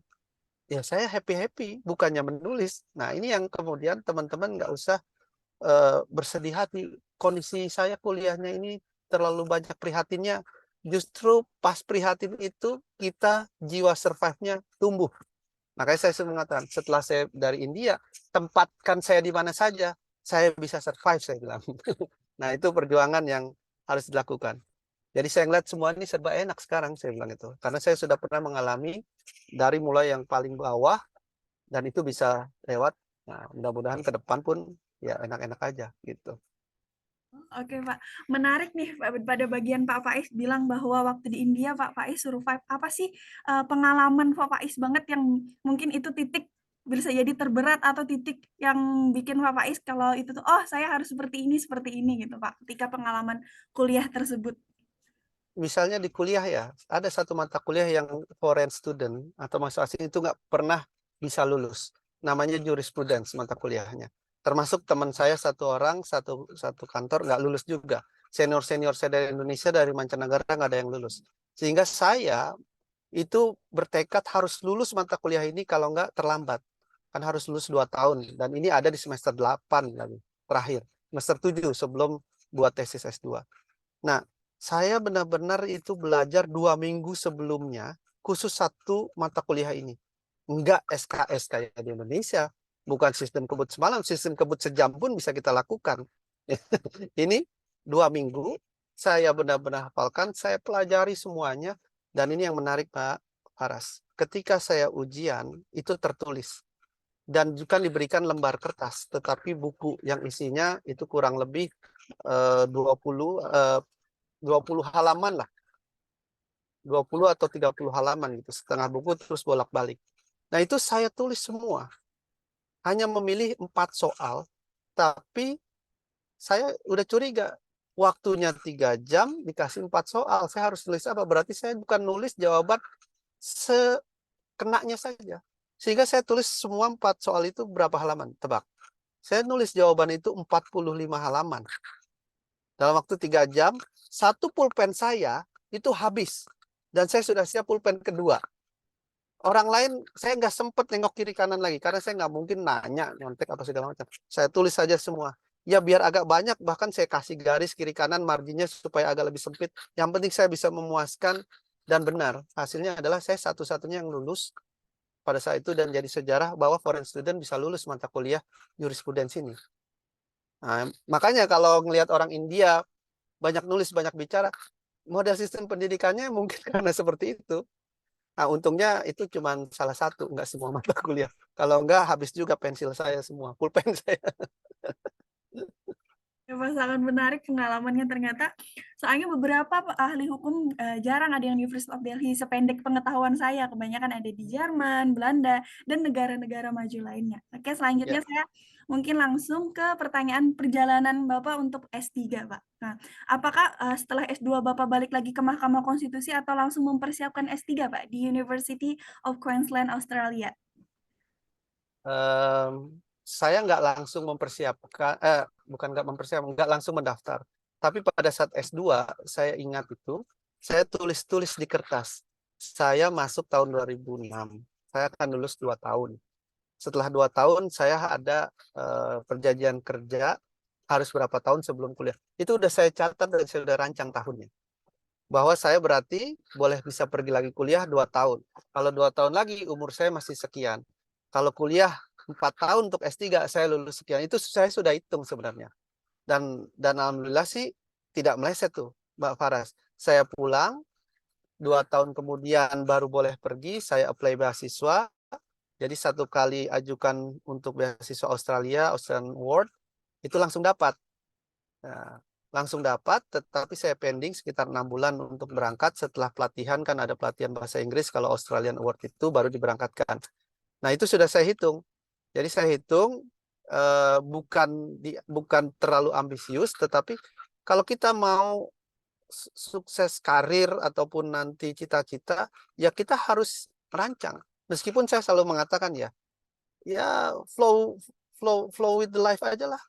ya saya happy-happy, bukannya menulis. Nah ini yang kemudian teman-teman nggak usah bersedih hati. Kondisi saya kuliahnya ini terlalu banyak prihatinnya. Justru pas prihatin itu kita jiwa survive-nya tumbuh. Makanya saya selalu mengatakan, setelah saya dari India, tempatkan saya di mana saja, saya bisa survive, saya bilang. Nah, itu perjuangan yang harus dilakukan. Jadi saya ngeliat semua ini serba enak sekarang, saya bilang itu. Karena saya sudah pernah mengalami dari mulai yang paling bawah, dan itu bisa lewat. Nah, mudah-mudahan ke depan pun ya enak-enak aja, gitu. Oke Pak, menarik nih pada bagian Pak Faiz bilang bahwa waktu di India Pak Faiz survive. Apa sih pengalaman Pak Faiz banget yang mungkin itu titik bisa jadi terberat atau titik yang bikin Pak Faiz kalau itu tuh, oh saya harus seperti ini gitu Pak, ketika pengalaman kuliah tersebut. Misalnya di kuliah ya, ada satu mata kuliah yang foreign student atau mahasiswa asing itu nggak pernah bisa lulus. Namanya jurisprudence mata kuliahnya. Termasuk teman saya satu orang, satu kantor nggak lulus juga. Senior-senior saya dari Indonesia, dari mancanegara nggak ada yang lulus. Sehingga saya itu bertekad harus lulus mata kuliah ini kalau nggak terlambat. Kan harus lulus 2 tahun. Dan ini ada di semester 8 lagi, terakhir. Semester 7 sebelum buat tesis S2. Nah, saya benar-benar itu belajar 2 minggu sebelumnya, khusus satu mata kuliah ini. Enggak SKS kayak di Indonesia. Bukan sistem kebut semalam, sistem kebut sejam pun bisa kita lakukan. Ini 2 minggu, saya benar-benar hafalkan, saya pelajari semuanya. Dan ini yang menarik Pak Faras. Ketika saya ujian, itu tertulis. Dan juga diberikan lembar kertas, tetapi buku yang isinya itu kurang lebih 20 halaman lah, 20 atau 30 halaman gitu, setengah buku terus bolak-balik. Nah itu saya tulis semua, hanya memilih 4 soal, tapi saya udah curiga, waktunya 3 jam dikasih 4 soal, saya harus tulis apa? Berarti saya bukan nulis jawaban sekenanya saja. Sehingga saya tulis semua 4 soal itu berapa halaman? Tebak. Saya nulis jawaban itu 45 halaman. Dalam waktu 3 jam, satu pulpen saya itu habis. Dan saya sudah siap pulpen kedua. Orang lain, saya nggak sempet nengok kiri kanan lagi. Karena saya nggak mungkin nanya, nyontek, apa segala macam. Saya tulis saja semua. Ya biar agak banyak, bahkan saya kasih garis kiri kanan, marginnya supaya agak lebih sempit. Yang penting saya bisa memuaskan dan benar. Hasilnya adalah saya satu-satunya yang lulus pada saat itu dan jadi sejarah bahwa foreign student bisa lulus mata kuliah jurisprudensi ini. Nah, makanya kalau ngelihat orang India banyak nulis, banyak bicara, model sistem pendidikannya mungkin karena seperti itu. Nah, untungnya itu cuma salah satu, nggak semua mata kuliah. Kalau nggak, habis juga pensil saya semua, pulpen saya. Ya, Pak, sangat menarik pengalamannya ternyata. Soalnya beberapa ahli hukum jarang ada yang di University of Delhi sependek pengetahuan saya. Kebanyakan ada di Jerman, Belanda, dan negara-negara maju lainnya. Oke, Ya. selanjutnya saya mungkin langsung ke pertanyaan perjalanan Bapak untuk S3, Pak. Nah, apakah setelah S2 Bapak balik lagi ke Mahkamah Konstitusi atau langsung mempersiapkan S3, Pak, di University of Queensland, Australia? Saya nggak langsung mempersiapkan, bukan nggak mempersiapkan, nggak langsung mendaftar. Tapi pada saat S2, saya ingat itu, saya tulis-tulis di kertas. Saya masuk tahun 2006. Saya akan lulus 2 tahun. Setelah 2 tahun, saya ada perjanjian kerja harus berapa tahun sebelum kuliah. Itu udah saya catat dan saya udah rancang tahunnya. Bahwa saya berarti boleh bisa pergi lagi kuliah 2 tahun. Kalau 2 tahun lagi, umur saya masih sekian. Kalau kuliah 4 tahun untuk S3, saya lulus sekian. Itu saya sudah hitung sebenarnya. Dan alhamdulillah sih tidak meleset tuh, Mbak Faras. Saya pulang, 2 tahun kemudian baru boleh pergi, saya apply beasiswa. Jadi 1 kali ajukan untuk beasiswa Australia, Australian Award, itu langsung dapat. Nah, langsung dapat, tetapi saya pending sekitar 6 bulan untuk berangkat. Setelah pelatihan, kan ada pelatihan bahasa Inggris, kalau Australian Award itu baru diberangkatkan. Nah, itu sudah saya hitung. Jadi saya hitung bukan terlalu ambisius, tetapi kalau kita mau sukses karir ataupun nanti cita-cita, ya kita harus merancang. Meskipun saya selalu mengatakan ya flow with the life aja lah.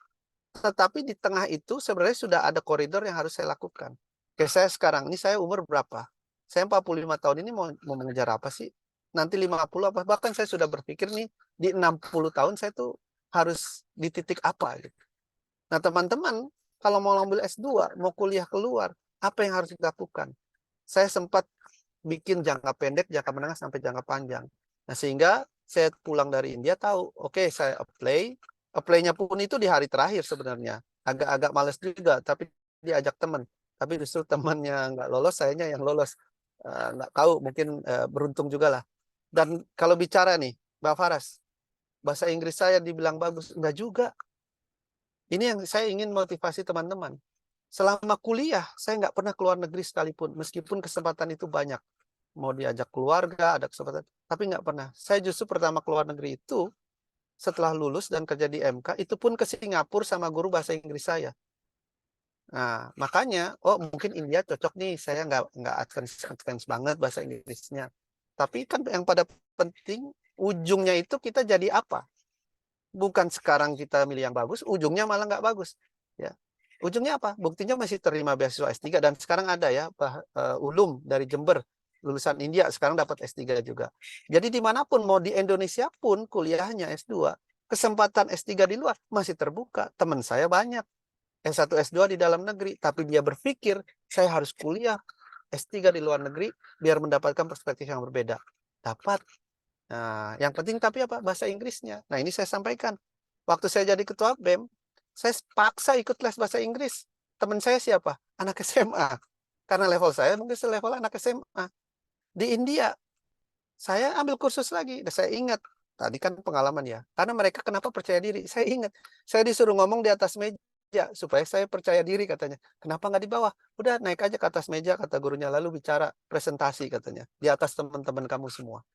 tetapi di tengah itu sebenarnya sudah ada koridor yang harus saya lakukan. Kayak saya sekarang, ini saya umur berapa? Saya 45 tahun ini mau mengejar apa sih? Nanti 50 apa? Bahkan saya sudah berpikir nih, di 60 tahun saya tuh harus di titik apa gitu. Nah, teman-teman, kalau mau ambil S2, mau kuliah keluar, apa yang harus dilakukan? Saya sempat bikin jangka pendek, jangka menengah, sampai jangka panjang. Nah, sehingga saya pulang dari India tahu, oke, saya apply-nya pun itu di hari terakhir sebenarnya. Agak-agak males juga, tapi diajak teman. Tapi justru temannya nggak lolos, sayanya yang lolos. Nggak tahu, mungkin beruntung juga lah. Dan kalau bicara nih, Mbak Faras, bahasa Inggris saya dibilang bagus, enggak juga. Ini yang saya ingin motivasi teman-teman. Selama kuliah, saya nggak pernah keluar negeri sekalipun, meskipun kesempatan itu banyak. Mau diajak keluarga, ada kesempatan, tapi nggak pernah. Saya justru pertama keluar negeri itu, setelah lulus dan kerja di MK, itu pun ke Singapura sama guru bahasa Inggris saya. Nah, makanya, oh mungkin India cocok nih, saya nggak advance banget bahasa Inggrisnya. Tapi kan yang pada penting, ujungnya itu kita jadi apa? Bukan sekarang kita milih yang bagus, ujungnya malah nggak bagus. Ya. Ujungnya apa? Buktinya masih terima beasiswa S3 dan sekarang ada ya, Ulum dari Jember, lulusan India, sekarang dapat S3 juga. Jadi dimanapun, mau di Indonesia pun kuliahnya S2, kesempatan S3 di luar masih terbuka. Teman saya banyak, S1, S2 di dalam negeri, tapi dia berpikir, saya harus kuliah S3 di luar negeri, biar mendapatkan perspektif yang berbeda. Dapat. Nah, yang penting tapi apa? Bahasa Inggrisnya. Nah, ini saya sampaikan. Waktu saya jadi ketua BEM, saya paksa ikut les bahasa Inggris. Teman saya siapa? Anak SMA. Karena level saya mungkin selevel anak SMA. Di India, saya ambil kursus lagi. Dan saya ingat, tadi kan pengalaman ya. Karena mereka kenapa percaya diri? Saya ingat, saya disuruh ngomong di atas meja supaya saya percaya diri katanya. Kenapa nggak di bawah? Udah naik aja ke atas meja, kata gurunya. Lalu bicara presentasi katanya. Di atas teman-teman kamu semua.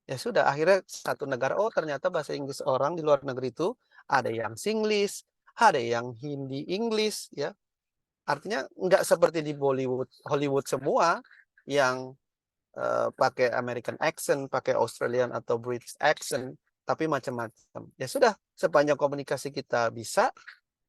Ya sudah, akhirnya satu negara, oh ternyata bahasa Inggris orang di luar negeri itu ada yang Singlish, ada yang Hindi English, ya. Artinya nggak seperti di Bollywood, Hollywood semua yang pakai American accent, pakai Australian atau British accent, tapi macam-macam. Ya sudah, sepanjang komunikasi kita bisa,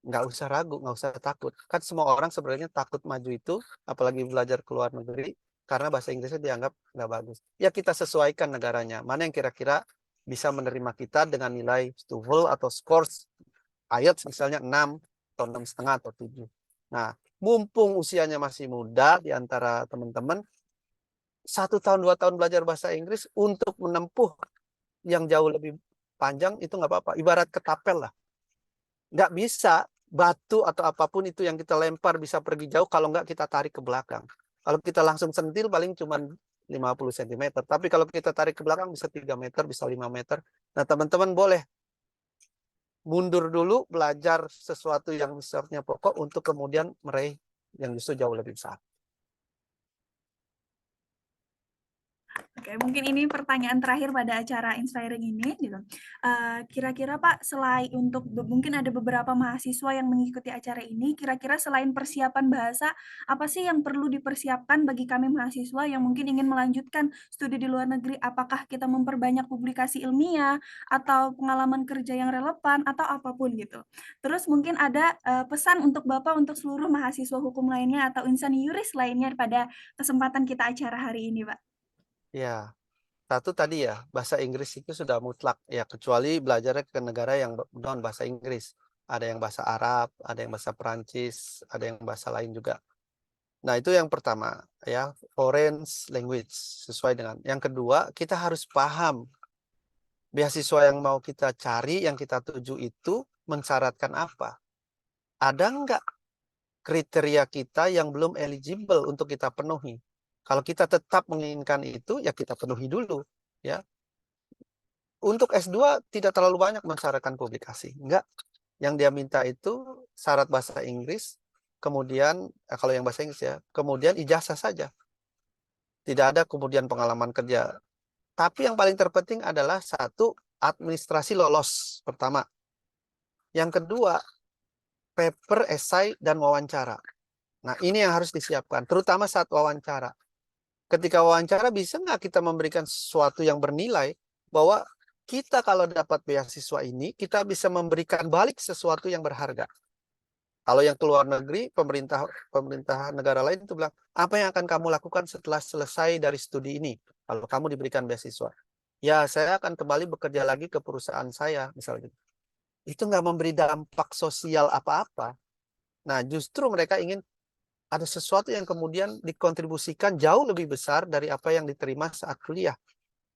nggak usah ragu, nggak usah takut. Kan semua orang sebenarnya takut maju itu, apalagi belajar ke luar negeri, karena bahasa Inggrisnya dianggap nggak bagus. Ya kita sesuaikan negaranya. Mana yang kira-kira bisa menerima kita dengan nilai TOEFL atau scores IELTS misalnya 6 atau 6,5 atau 7. Nah, mumpung usianya masih muda di antara teman-teman, 1 tahun 2 tahun belajar bahasa Inggris untuk menempuh yang jauh lebih panjang itu nggak apa-apa. Ibarat ketapel lah. Nggak bisa batu atau apapun itu yang kita lempar bisa pergi jauh kalau nggak kita tarik ke belakang. Kalau kita langsung sentil paling cuma 50 cm. Tapi kalau kita tarik ke belakang bisa 3 meter, bisa 5 meter. Nah, teman-teman boleh mundur dulu, belajar sesuatu yang sifatnya pokok untuk kemudian meraih yang justru jauh lebih besar. Oke, mungkin ini pertanyaan terakhir pada acara Inspiring ini gitu. Kira-kira Pak, selain untuk mungkin ada beberapa mahasiswa yang mengikuti acara ini, kira-kira selain persiapan bahasa, apa sih yang perlu dipersiapkan bagi kami mahasiswa yang mungkin ingin melanjutkan studi di luar negeri? Apakah kita memperbanyak publikasi ilmiah atau pengalaman kerja yang relevan atau apapun gitu. Terus mungkin ada pesan untuk Bapak untuk seluruh mahasiswa hukum lainnya atau insan yuris lainnya pada kesempatan kita acara hari ini, Pak. Ya, satu tadi ya, bahasa Inggris itu sudah mutlak ya, kecuali belajarnya ke negara yang non bahasa Inggris. Ada yang bahasa Arab, ada yang bahasa Perancis, ada yang bahasa lain juga. Nah, itu yang pertama ya, foreign language sesuai dengan. Yang kedua, kita harus paham beasiswa yang mau kita cari, yang kita tuju itu mensyaratkan apa. Ada nggak kriteria kita yang belum eligible untuk kita penuhi? Kalau kita tetap menginginkan itu, ya kita penuhi dulu. Ya, untuk S2 tidak terlalu banyak mensyaratkan publikasi. Enggak. Yang dia minta itu syarat bahasa Inggris, kemudian kalau yang bahasa Inggris ya, kemudian ijazah saja. Tidak ada kemudian pengalaman kerja. Tapi yang paling terpenting adalah satu, administrasi lolos pertama. Yang kedua, paper, esai, dan wawancara. Nah, ini yang harus disiapkan, terutama saat wawancara. Ketika wawancara, bisa nggak kita memberikan sesuatu yang bernilai, bahwa kita kalau dapat beasiswa ini, kita bisa memberikan balik sesuatu yang berharga. Kalau yang ke luar negeri, pemerintah negara lain itu bilang, apa yang akan kamu lakukan setelah selesai dari studi ini? Kalau kamu diberikan beasiswa, ya saya akan kembali bekerja lagi ke perusahaan saya, misalnya gitu. Itu nggak memberi dampak sosial apa-apa. Nah, justru mereka ingin ada sesuatu yang kemudian dikontribusikan jauh lebih besar dari apa yang diterima saat kuliah.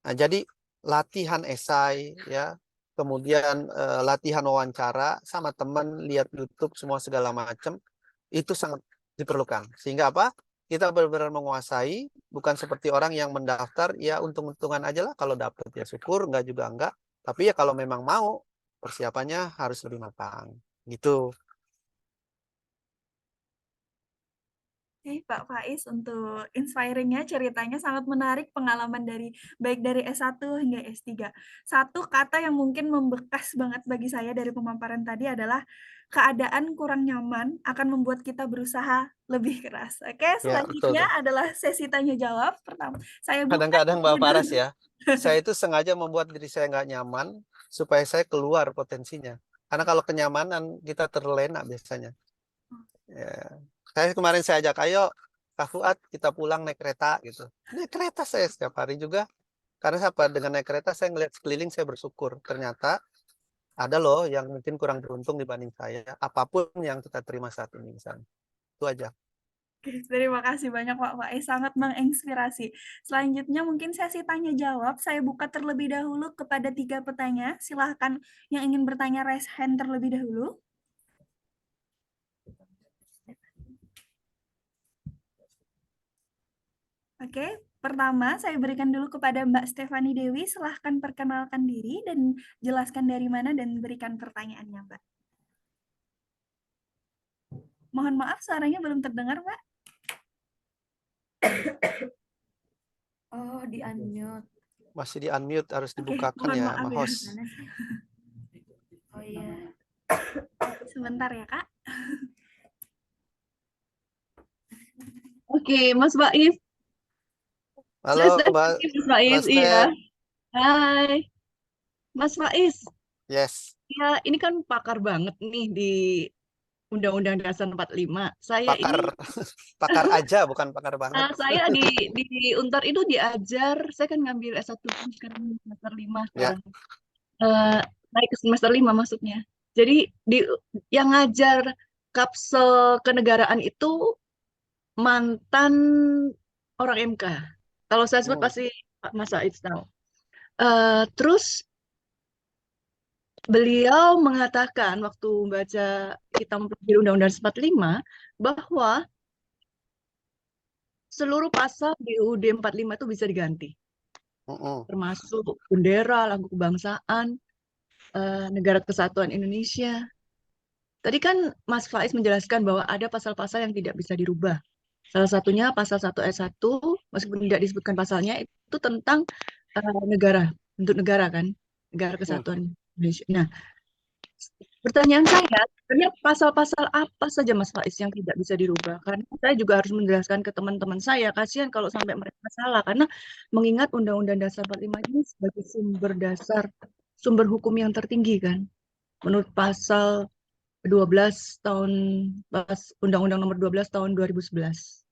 Nah, jadi latihan esai, ya, kemudian latihan wawancara sama teman, lihat YouTube semua segala macam, itu sangat diperlukan. Sehingga apa? Kita benar-benar menguasai, bukan seperti orang yang mendaftar, ya untung-untungan aja lah, kalau dapat ya syukur, enggak juga enggak. Tapi ya kalau memang mau, persiapannya harus lebih matang. Gitu. Oke, Pak Faiz, untuk inspiring-nya, ceritanya sangat menarik, pengalaman dari baik dari S1 hingga S3. Satu kata yang mungkin membekas banget bagi saya dari pemaparan tadi adalah keadaan kurang nyaman akan membuat kita berusaha lebih keras. Oke, Ya, betul selanjutnya tuh. adalah sesi tanya jawab. Pertama, saya buka Kadang-kadang Mbak udah. Faras ya, saya itu sengaja membuat diri saya nggak nyaman supaya saya keluar potensinya. Karena kalau kenyamanan kita terlena biasanya. Ya. Saya ajak, ayo Kak Fuad kita pulang naik kereta gitu. Naik kereta saya setiap hari juga. Karena apa? Dengan naik kereta saya ngeliat sekeliling, saya bersyukur. Ternyata ada loh yang mungkin kurang beruntung dibanding saya. Apapun yang kita terima saat ini misalnya. Itu aja. Oke, terima kasih banyak Pak Faiz, sangat menginspirasi. Selanjutnya mungkin sesi tanya jawab, saya buka terlebih dahulu kepada 3 petanya. Silahkan yang ingin bertanya raise hand terlebih dahulu. Oke, pertama saya berikan dulu kepada Mbak Stefani Dewi, silahkan perkenalkan diri dan jelaskan dari mana dan berikan pertanyaannya, Mbak. Mohon maaf, suaranya belum terdengar, Mbak. Oh, di unmute. Masih di unmute, harus Oke, dibukakan mohon ya maaf sama ya. host. Oh iya. Sebentar ya, Kak. Oke, Mas Faiz. Halo Saya sudah Mbak, Mas Faiz, Mbak iya. Step. Hai, Mas Faiz. Yes, Ya, ini kan pakar banget nih di Undang-Undang Dasar 45. Saya pakar. ini, Pakar aja, bukan pakar banget. saya di Untar itu diajar, saya kan ngambil S1 sekarang semester 5 Ya. sekarang. Eh, naik ke semester 5 maksudnya. Jadi di yang ngajar kapsel kenegaraan itu mantan orang MK. Kalau saya sebut Hmm. pasti Pak Mas Said tahu. Terus beliau mengatakan waktu baca kita mempelajari Undang-Undang 45 bahwa seluruh pasal di UUD 45 itu bisa diganti, Mm-mm. termasuk bendera, lagu kebangsaan, negara kesatuan Indonesia. Tadi kan Mas Faiz menjelaskan bahwa ada pasal-pasal yang tidak bisa dirubah. Salah satunya pasal 1 ayat 1, meskipun tidak disebutkan pasalnya, itu tentang negara, bentuk negara kan, negara Hmm. kesatuan Indonesia. Nah, pertanyaan saya, sebenarnya pasal-pasal apa saja Mas Faiz yang tidak bisa dirubah? Karena saya juga harus menjelaskan ke teman-teman saya, kasihan kalau sampai mereka salah, karena mengingat Undang-Undang Dasar 45 ini sebagai sumber dasar, sumber hukum yang tertinggi kan, menurut pasal 12 tahun, Undang-Undang nomor 12 tahun 2011.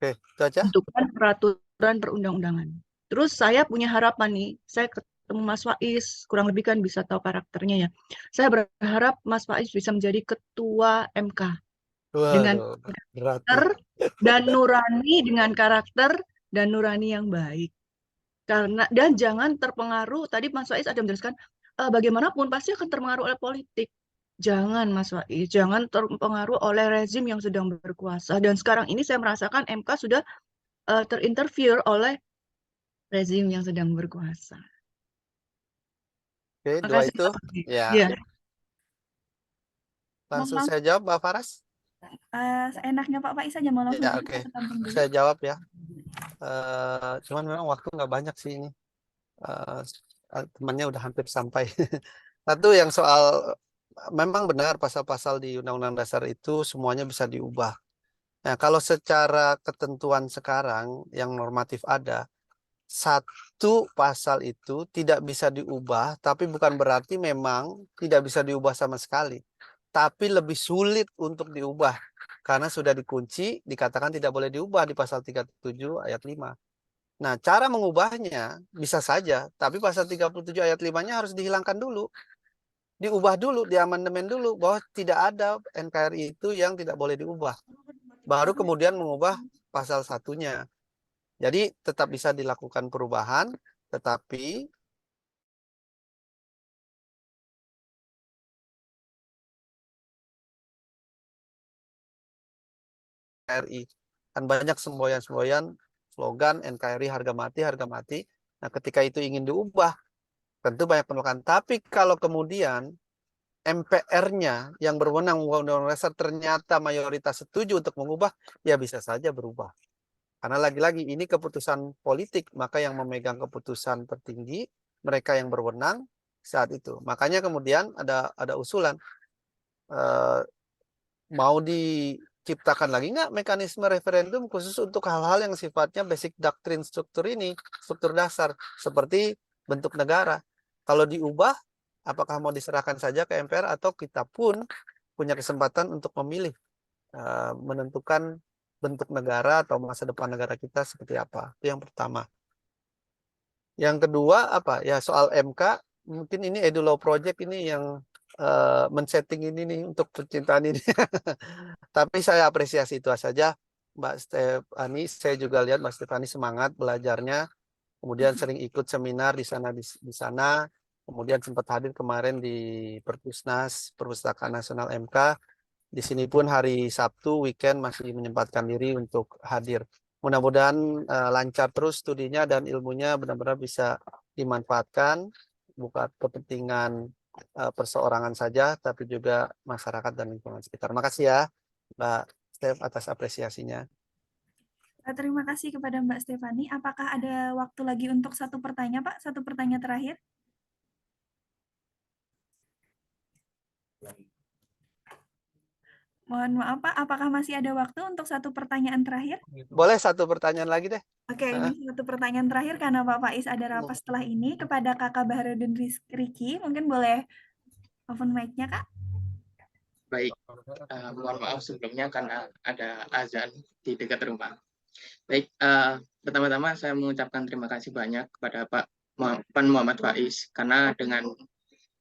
Oke, itu aja. Bentukan peraturan perundang-undangan. Terus saya punya harapan nih, saya ketemu Mas Faiz, kurang lebih kan bisa tahu karakternya ya. Saya berharap Mas Faiz bisa menjadi ketua MK dengan Waduh, berat karakter nih. dengan karakter dan nurani yang baik. Karena dan jangan terpengaruh, tadi Mas Faiz ada menjelaskan bagaimanapun pasti akan terpengaruh oleh politik. Jangan Mas Faiz, jangan terpengaruh oleh rezim yang sedang berkuasa. Dan sekarang ini saya merasakan MK sudah terinterfere oleh rezim yang sedang berkuasa. Oke, dua Makasih itu. Pak Faiz. Ya, Iya. langsung Mohon saya jawab, Mbak Faras. enaknya Pak Faiz saja, mau langsung Ya, aja oke. atau tampung dulu? Saya jawab ya. Cuman memang waktu nggak banyak sih ini. Temannya udah hampir sampai. Satu yang soal, memang benar pasal-pasal di Undang-Undang Dasar itu semuanya bisa diubah. Nah, kalau secara ketentuan sekarang yang normatif ada, satu pasal itu tidak bisa diubah, tapi bukan berarti memang tidak bisa diubah sama sekali. tapi lebih sulit untuk diubah karena sudah dikunci, dikatakan tidak boleh diubah di pasal 37 ayat 5. Nah, cara mengubahnya bisa saja, tapi pasal 37 ayat 5-nya harus dihilangkan dulu. Diubah dulu, diamandemen dulu bahwa tidak ada NKRI itu yang tidak boleh diubah. Baru kemudian mengubah pasal 1-nya. Jadi tetap bisa dilakukan perubahan, tetapi NKRI. Kan banyak semboyan-semboyan slogan NKRI harga mati. Nah, ketika itu ingin diubah, tentu banyak penolakan. Tapi kalau kemudian MPR-nya yang berwenang Undang-Undang Dasar ternyata mayoritas setuju untuk mengubah, ya bisa saja berubah. Karena lagi-lagi ini keputusan politik, maka yang memegang keputusan tertinggi, mereka yang berwenang saat itu. Makanya kemudian ada usulan, mau diciptakan lagi nggak mekanisme referendum khusus untuk hal-hal yang sifatnya basic doktrin struktur ini, struktur dasar, seperti bentuk negara. Kalau diubah, apakah mau diserahkan saja ke MPR atau kita pun punya kesempatan untuk memilih, menentukan bentuk negara atau masa depan negara kita seperti apa. Itu yang pertama. Yang kedua apa? Ya soal MK, mungkin ini Edulaw Project ini yang men-setting ini nih untuk percintaan ini. Tapi saya apresiasi itu saja, Mbak Stefani. Saya juga lihat Mbak Stefani semangat belajarnya, kemudian sering ikut seminar di sana, kemudian sempat hadir kemarin di Perpusnas, Perpustakaan Nasional MK. Di sini pun hari Sabtu weekend masih menyempatkan diri untuk hadir. Mudah-mudahan lancar terus studinya dan ilmunya benar-benar bisa dimanfaatkan, bukan kepentingan perseorangan saja, tapi juga masyarakat dan lingkungan sekitar. Makasih ya, Mbak Steph, atas apresiasinya. Terima kasih kepada Mbak Stefani. Apakah ada waktu lagi untuk satu pertanyaan, Pak? Satu pertanyaan terakhir. Mohon maaf, Pak. Apakah masih ada waktu untuk satu pertanyaan terakhir? Boleh satu pertanyaan lagi deh. Oke, ini satu pertanyaan terakhir karena Pak Faiz ada rapat setelah ini kepada Kakak Baharudin Riki. Mungkin boleh open mic-nya, Kak? Baik, mohon maaf sebelumnya karena ada azan di dekat rumah. Baik, pertama-tama saya mengucapkan terima kasih banyak kepada Pak Muhammad Faiz karena dengan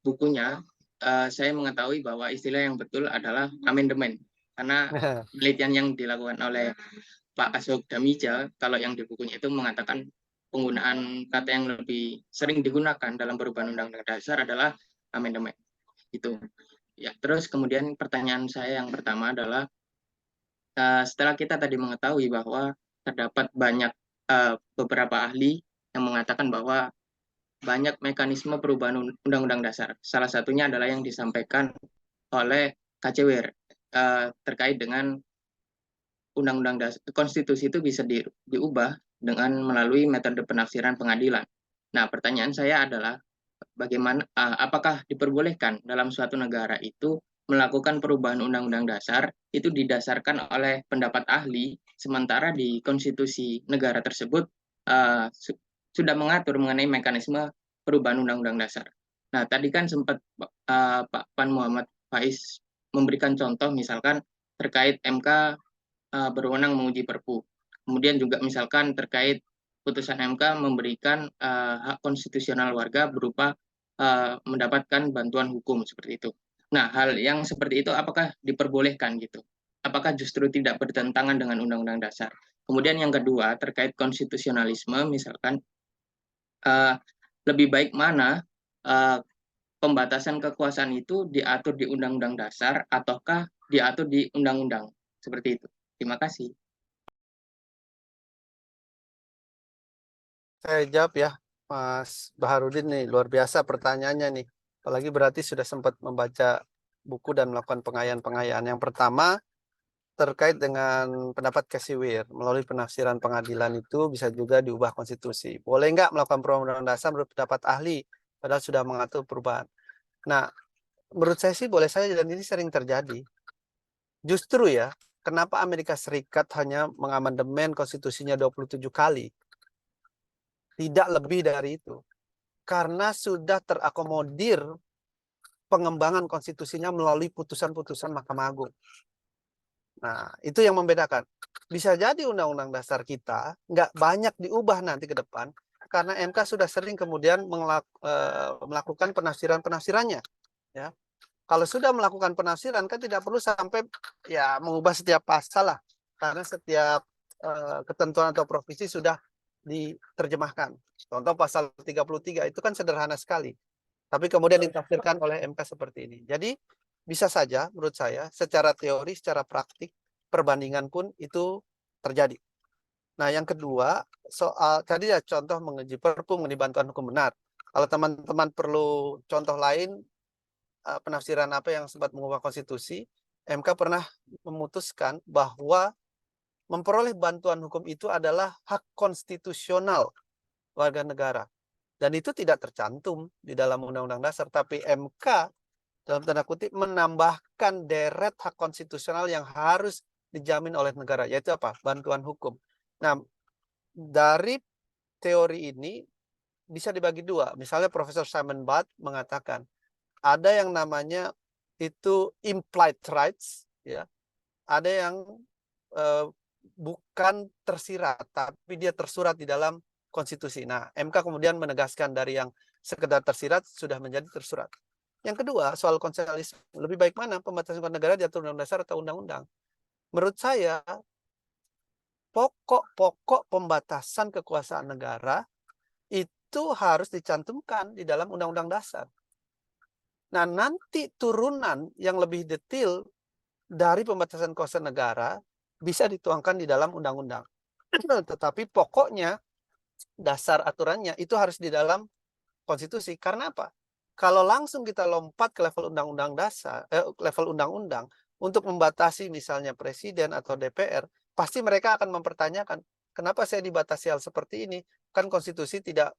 bukunya saya mengetahui bahwa istilah yang betul adalah amandemen. Karena penelitian yang dilakukan oleh Pak Ashok Damija, kalau yang di bukunya itu mengatakan penggunaan kata yang lebih sering digunakan dalam perubahan Undang-Undang Dasar adalah amandemen. Itu. Ya, terus kemudian pertanyaan saya yang pertama adalah setelah kita tadi mengetahui bahwa terdapat banyak beberapa ahli yang mengatakan bahwa banyak mekanisme perubahan Undang-Undang Dasar. Salah satunya adalah yang disampaikan oleh KCWR terkait dengan Undang-Undang Dasar konstitusi itu bisa diubah dengan melalui metode penafsiran pengadilan. Nah, pertanyaan saya adalah bagaimana apakah diperbolehkan dalam suatu negara itu melakukan perubahan undang-undang dasar itu didasarkan oleh pendapat ahli, sementara di konstitusi negara tersebut sudah mengatur mengenai mekanisme perubahan undang-undang dasar. Nah, tadi kan sempat Pak Pan Muhammad Faiz memberikan contoh misalkan terkait MK berwenang menguji Perpu. Kemudian juga misalkan terkait putusan MK memberikan hak konstitusional warga berupa mendapatkan bantuan hukum seperti itu. Nah, hal yang seperti itu apakah diperbolehkan gitu? Apakah justru tidak bertentangan dengan Undang-Undang Dasar? Kemudian yang kedua terkait konstitusionalisme, misalkan lebih baik mana pembatasan kekuasaan itu diatur di Undang-Undang Dasar ataukah diatur di Undang-Undang seperti itu? Terima kasih. Saya jawab ya, Mas Baharudin nih, luar biasa pertanyaannya nih. Apalagi berarti sudah sempat membaca buku dan melakukan pengayaan-pengayaan. Yang pertama, terkait dengan pendapat KCWR, melalui penafsiran pengadilan itu bisa juga diubah konstitusi. Boleh nggak melakukan perubahan dasar menurut pendapat ahli, padahal sudah mengatur perubahan. Nah, menurut saya sih boleh saja dan ini sering terjadi. Justru ya, kenapa Amerika Serikat hanya mengamandemen konstitusinya 27 kali? Tidak lebih dari itu. Karena sudah terakomodir pengembangan konstitusinya melalui putusan-putusan Mahkamah Agung. Nah, itu yang membedakan. Bisa jadi Undang-Undang Dasar kita nggak banyak diubah nanti ke depan, karena MK sudah sering kemudian melakukan penafsiran-penafsirannya. Ya. Kalau sudah melakukan penafsiran, kan tidak perlu sampai ya mengubah setiap pasal lah, karena setiap ketentuan atau provisi sudah diterjemahkan. Contoh pasal 33 itu kan sederhana sekali. Tapi kemudian ditafsirkan oleh MK seperti ini. Jadi bisa saja menurut saya secara teori, secara praktik, perbandingan pun itu terjadi. Nah yang kedua, soal tadi ya contoh menguji perpu mengenai bantuan hukum benar. Kalau teman-teman perlu contoh lain, penafsiran apa yang sempat mengubah konstitusi, MK pernah memutuskan bahwa memperoleh bantuan hukum itu adalah hak konstitusional warga negara. Dan itu tidak tercantum di dalam Undang-Undang Dasar, tapi MK dalam tanda kutip menambahkan deret hak konstitusional yang harus dijamin oleh negara, yaitu apa? Bantuan hukum. Nah, dari teori ini bisa dibagi dua. Misalnya Profesor Simon Budd mengatakan ada yang namanya itu implied rights, ya. Ada yang bukan tersirat, tapi dia tersurat di dalam konstitusi. Nah, MK kemudian menegaskan dari yang sekedar tersirat sudah menjadi tersurat. Yang kedua, soal konstitusionalisme, lebih baik mana pembatasan kekuasaan negara diatur Undang-Undang Dasar atau Undang-Undang? Menurut saya, pokok pembatasan kekuasaan negara itu harus dicantumkan di dalam Undang-Undang Dasar. Nah, nanti turunan yang lebih detail dari pembatasan kekuasaan negara bisa dituangkan di dalam undang-undang. Tetapi pokoknya dasar aturannya itu harus di dalam konstitusi. Karena apa? Kalau langsung kita lompat ke level undang-undang dasar, level undang-undang untuk membatasi misalnya presiden atau DPR, pasti mereka akan mempertanyakan, kenapa saya dibatasi hal seperti ini? Kan konstitusi tidak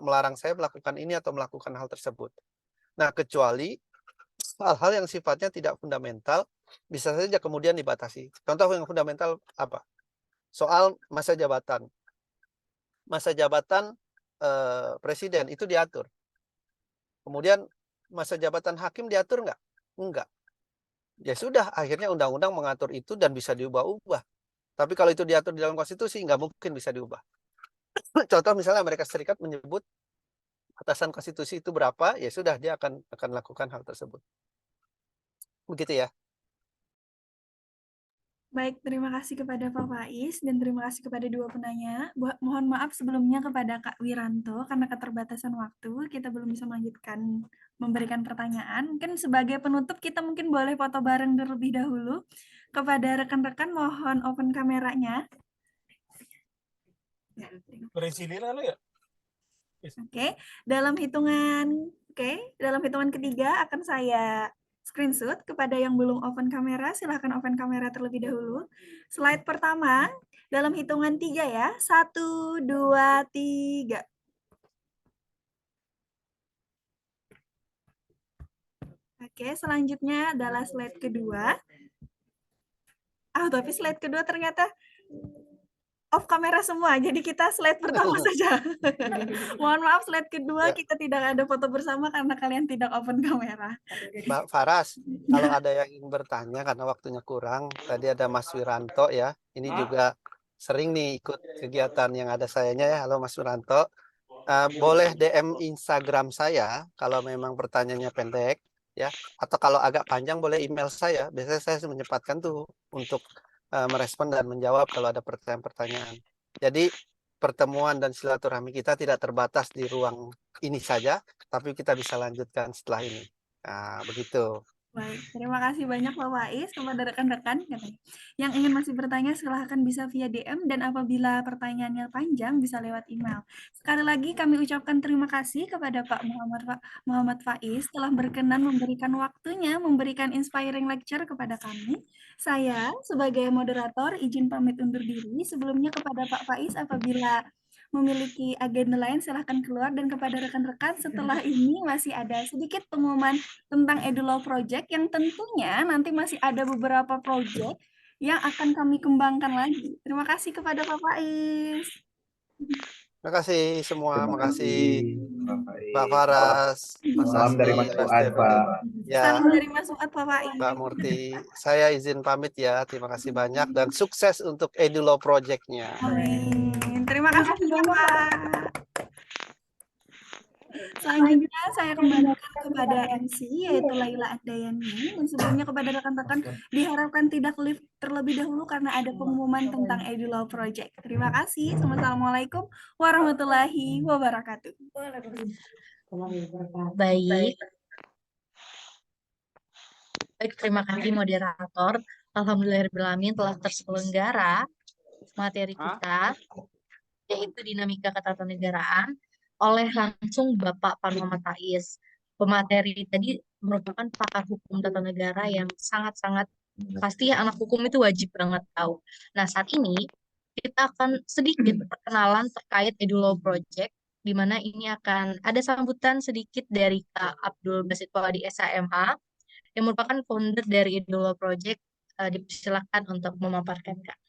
melarang saya melakukan ini atau melakukan hal tersebut. Nah, kecuali hal-hal yang sifatnya tidak fundamental bisa saja kemudian dibatasi. Contoh yang fundamental apa? Soal masa jabatan. Masa jabatan presiden itu diatur. Kemudian masa jabatan hakim diatur nggak? Enggak. Ya sudah, akhirnya undang-undang mengatur itu dan bisa diubah-ubah. Tapi kalau itu diatur di dalam konstitusi, nggak mungkin bisa diubah. Contoh misalnya Amerika Serikat menyebut batasan konstitusi itu berapa, ya sudah dia akan lakukan hal tersebut. Begitu ya. Baik, terima kasih kepada Pak Faiz dan terima kasih kepada dua penanya. Mohon maaf sebelumnya kepada Kak Wiranto karena keterbatasan waktu kita belum bisa melanjutkan memberikan pertanyaan. Mungkin sebagai penutup kita mungkin boleh foto bareng terlebih dahulu. Kepada rekan-rekan mohon open kameranya. Ya. Oke, dalam hitungan ketiga akan saya screenshot. Kepada yang belum open kamera, silahkan open kamera terlebih dahulu. Slide pertama, dalam hitungan 3 ya. 1, 2, 3. Oke, selanjutnya adalah slide kedua. Tapi slide kedua ternyata off kamera semua, jadi kita slide pertama saja. Mohon maaf, slide kedua kita tidak ada foto bersama karena kalian tidak open kamera. Mbak Faras, kalau ada yang ingin bertanya karena waktunya kurang, tadi ada Mas Wiranto ya, ini juga sering nih ikut kegiatan yang ada sayanya ya. Halo Mas Wiranto, boleh DM Instagram saya kalau memang pertanyaannya pendek ya, atau kalau agak panjang boleh email saya. Biasanya saya menyempatkan tuh untuk merespon dan menjawab kalau ada pertanyaan-pertanyaan. Jadi pertemuan dan silaturahmi kita tidak terbatas di ruang ini saja, tapi kita bisa lanjutkan setelah ini. Nah, begitu. Baik, terima kasih banyak Pak Faiz. Kepada rekan-rekan yang ingin masih bertanya silahkan bisa via DM dan apabila pertanyaannya panjang bisa lewat email. Sekali lagi kami ucapkan terima kasih kepada Pak Muhammad Faiz telah berkenan memberikan waktunya memberikan inspiring lecture kepada kami. Saya sebagai moderator izin pamit undur diri. Sebelumnya kepada Pak Faiz apabila memiliki agenda lain silahkan keluar, dan kepada rekan-rekan setelah ini masih ada sedikit pengumuman tentang EduLaw Project yang tentunya nanti masih ada beberapa project yang akan kami kembangkan lagi. Terima kasih kepada Pak Faiz. Terima kasih semua, Terima makasih kasih, Pak Mbak Faiz. Faras, Mas Salam dari Asmi, Mas Mbak Fuad, Stephanie. Pak. Ya, Salam dari Mas Fuad, Pak Faiz. Mbak Murti, saya izin pamit ya. Terima kasih banyak dan sukses untuk EduLaw Project-nya. Amin. Terima kasih juga, Pak. Selanjutnya saya kembalikan kepada MC yaitu Laila Andayani, dan sebelumnya kepada rekan-rekan diharapkan tidak live terlebih dahulu karena ada pengumuman tentang EduLaw Project. Terima kasih. Wassalamualaikum warahmatullahi wabarakatuh. Baik, terima kasih moderator. Alhamdulillahirrahmanirrahim telah terselenggara materi kita, yaitu dinamika ketatanegaraan oleh langsung Bapak Pan Muhammad Faiz. Pemateri tadi merupakan pakar hukum tata negara yang sangat-sangat pasti anak hukum itu wajib banget tahu. Nah, saat ini kita akan sedikit perkenalan terkait EduLaw Project, di mana ini akan ada sambutan sedikit dari Kak Abdul Basit Wadi SHMH, yang merupakan founder dari EduLaw Project. Dipersilakan untuk memaparkan, Kak.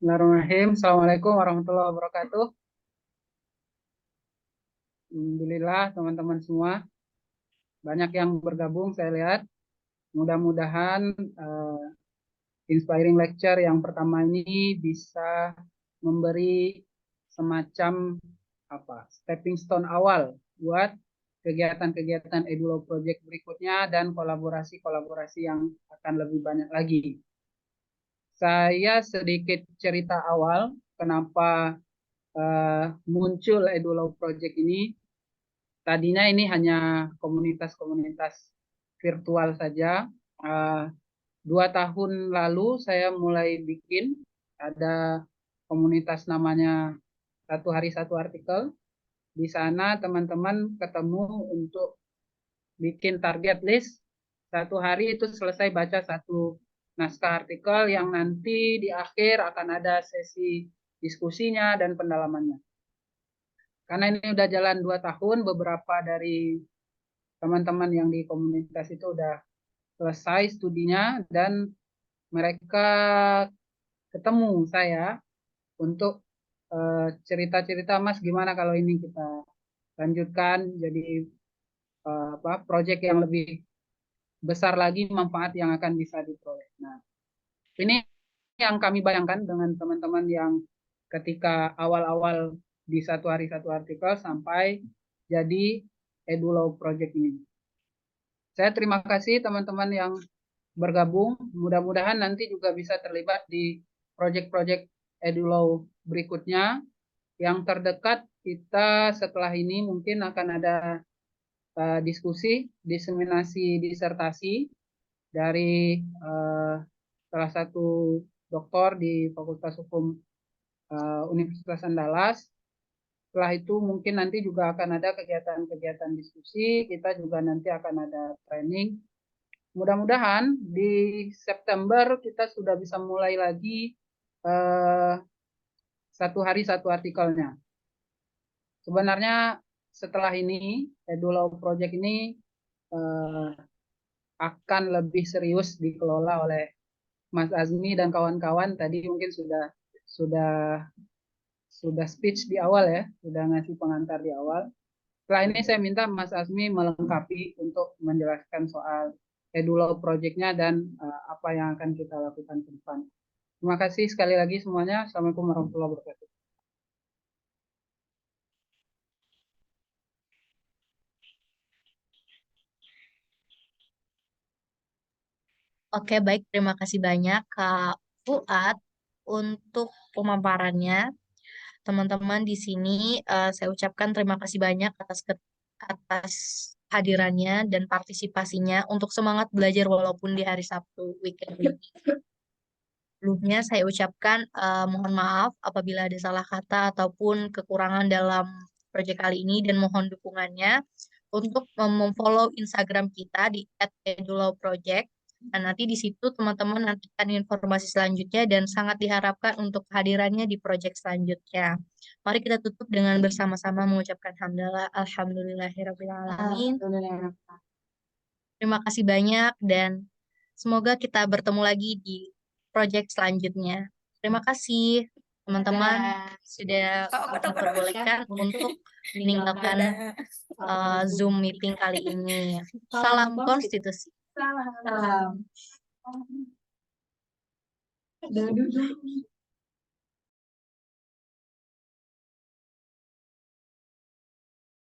Bismillahirrahmanirrahim. Assalamualaikum warahmatullahi wabarakatuh. Alhamdulillah teman-teman semua. Banyak yang bergabung saya lihat. Mudah-mudahan inspiring lecture yang pertama ini bisa memberi semacam stepping stone awal buat kegiatan-kegiatan EduLaw Project berikutnya dan kolaborasi-kolaborasi yang akan lebih banyak lagi. Saya sedikit cerita awal kenapa muncul EduLaw Project ini. Tadinya ini hanya komunitas-komunitas virtual saja. 2 tahun lalu saya mulai bikin, ada komunitas namanya Satu Hari Satu Artikel. Di sana teman-teman ketemu untuk bikin target list. 1 hari itu selesai baca 1 naskah artikel yang nanti di akhir akan ada sesi diskusinya dan pendalamannya. Karena ini udah jalan 2 tahun, beberapa dari teman-teman yang di komunitas itu udah selesai studinya dan mereka ketemu saya untuk cerita-cerita, Mas gimana kalau ini kita lanjutkan jadi proyek yang lebih besar lagi manfaat yang akan bisa diperoleh. Nah, ini yang kami bayangkan dengan teman-teman yang ketika awal-awal di Satu Hari Satu Artikel sampai jadi EduLaw Project ini. Saya terima kasih teman-teman yang bergabung. Mudah-mudahan nanti juga bisa terlibat di proyek-proyek EduLaw berikutnya. Yang terdekat kita setelah ini mungkin akan ada diskusi, diseminasi disertasi dari salah satu doktor di Fakultas Hukum Universitas Andalas. Setelah itu mungkin nanti juga akan ada kegiatan-kegiatan diskusi, kita juga nanti akan ada training. Mudah-mudahan di September kita sudah bisa mulai lagi 1 hari 1 artikelnya. Sebenarnya setelah ini, EduLaw Project ini akan lebih serius dikelola oleh Mas Azmi dan kawan-kawan. Tadi mungkin sudah speech di awal ya, sudah ngasih pengantar di awal. Setelah ini saya minta Mas Azmi melengkapi untuk menjelaskan soal EduLaw Project-nya dan apa yang akan kita lakukan ke depan. Terima kasih sekali lagi semuanya. Assalamualaikum warahmatullahi wabarakatuh. Oke, baik. Terima kasih banyak Kak Fuad untuk pemaparannya. Teman-teman di sini saya ucapkan terima kasih banyak atas hadirannya dan partisipasinya untuk semangat belajar walaupun di hari Sabtu weekend ini. Sebelumnya saya ucapkan mohon maaf apabila ada salah kata ataupun kekurangan dalam proyek kali ini dan mohon dukungannya untuk memfollow Instagram kita di @edulawproject. Dan nanti di situ teman-teman nantikan informasi selanjutnya dan sangat diharapkan untuk kehadirannya di proyek selanjutnya. Mari kita tutup dengan bersama-sama mengucapkan hamdalah alhamdulillahirabbil alamin. Terima kasih banyak dan Semoga kita bertemu lagi di proyek selanjutnya. Terima kasih teman-teman sudah diperbolehkan untuk meninggalkan Zoom meeting kali ini. Salam konstitusi. Salam.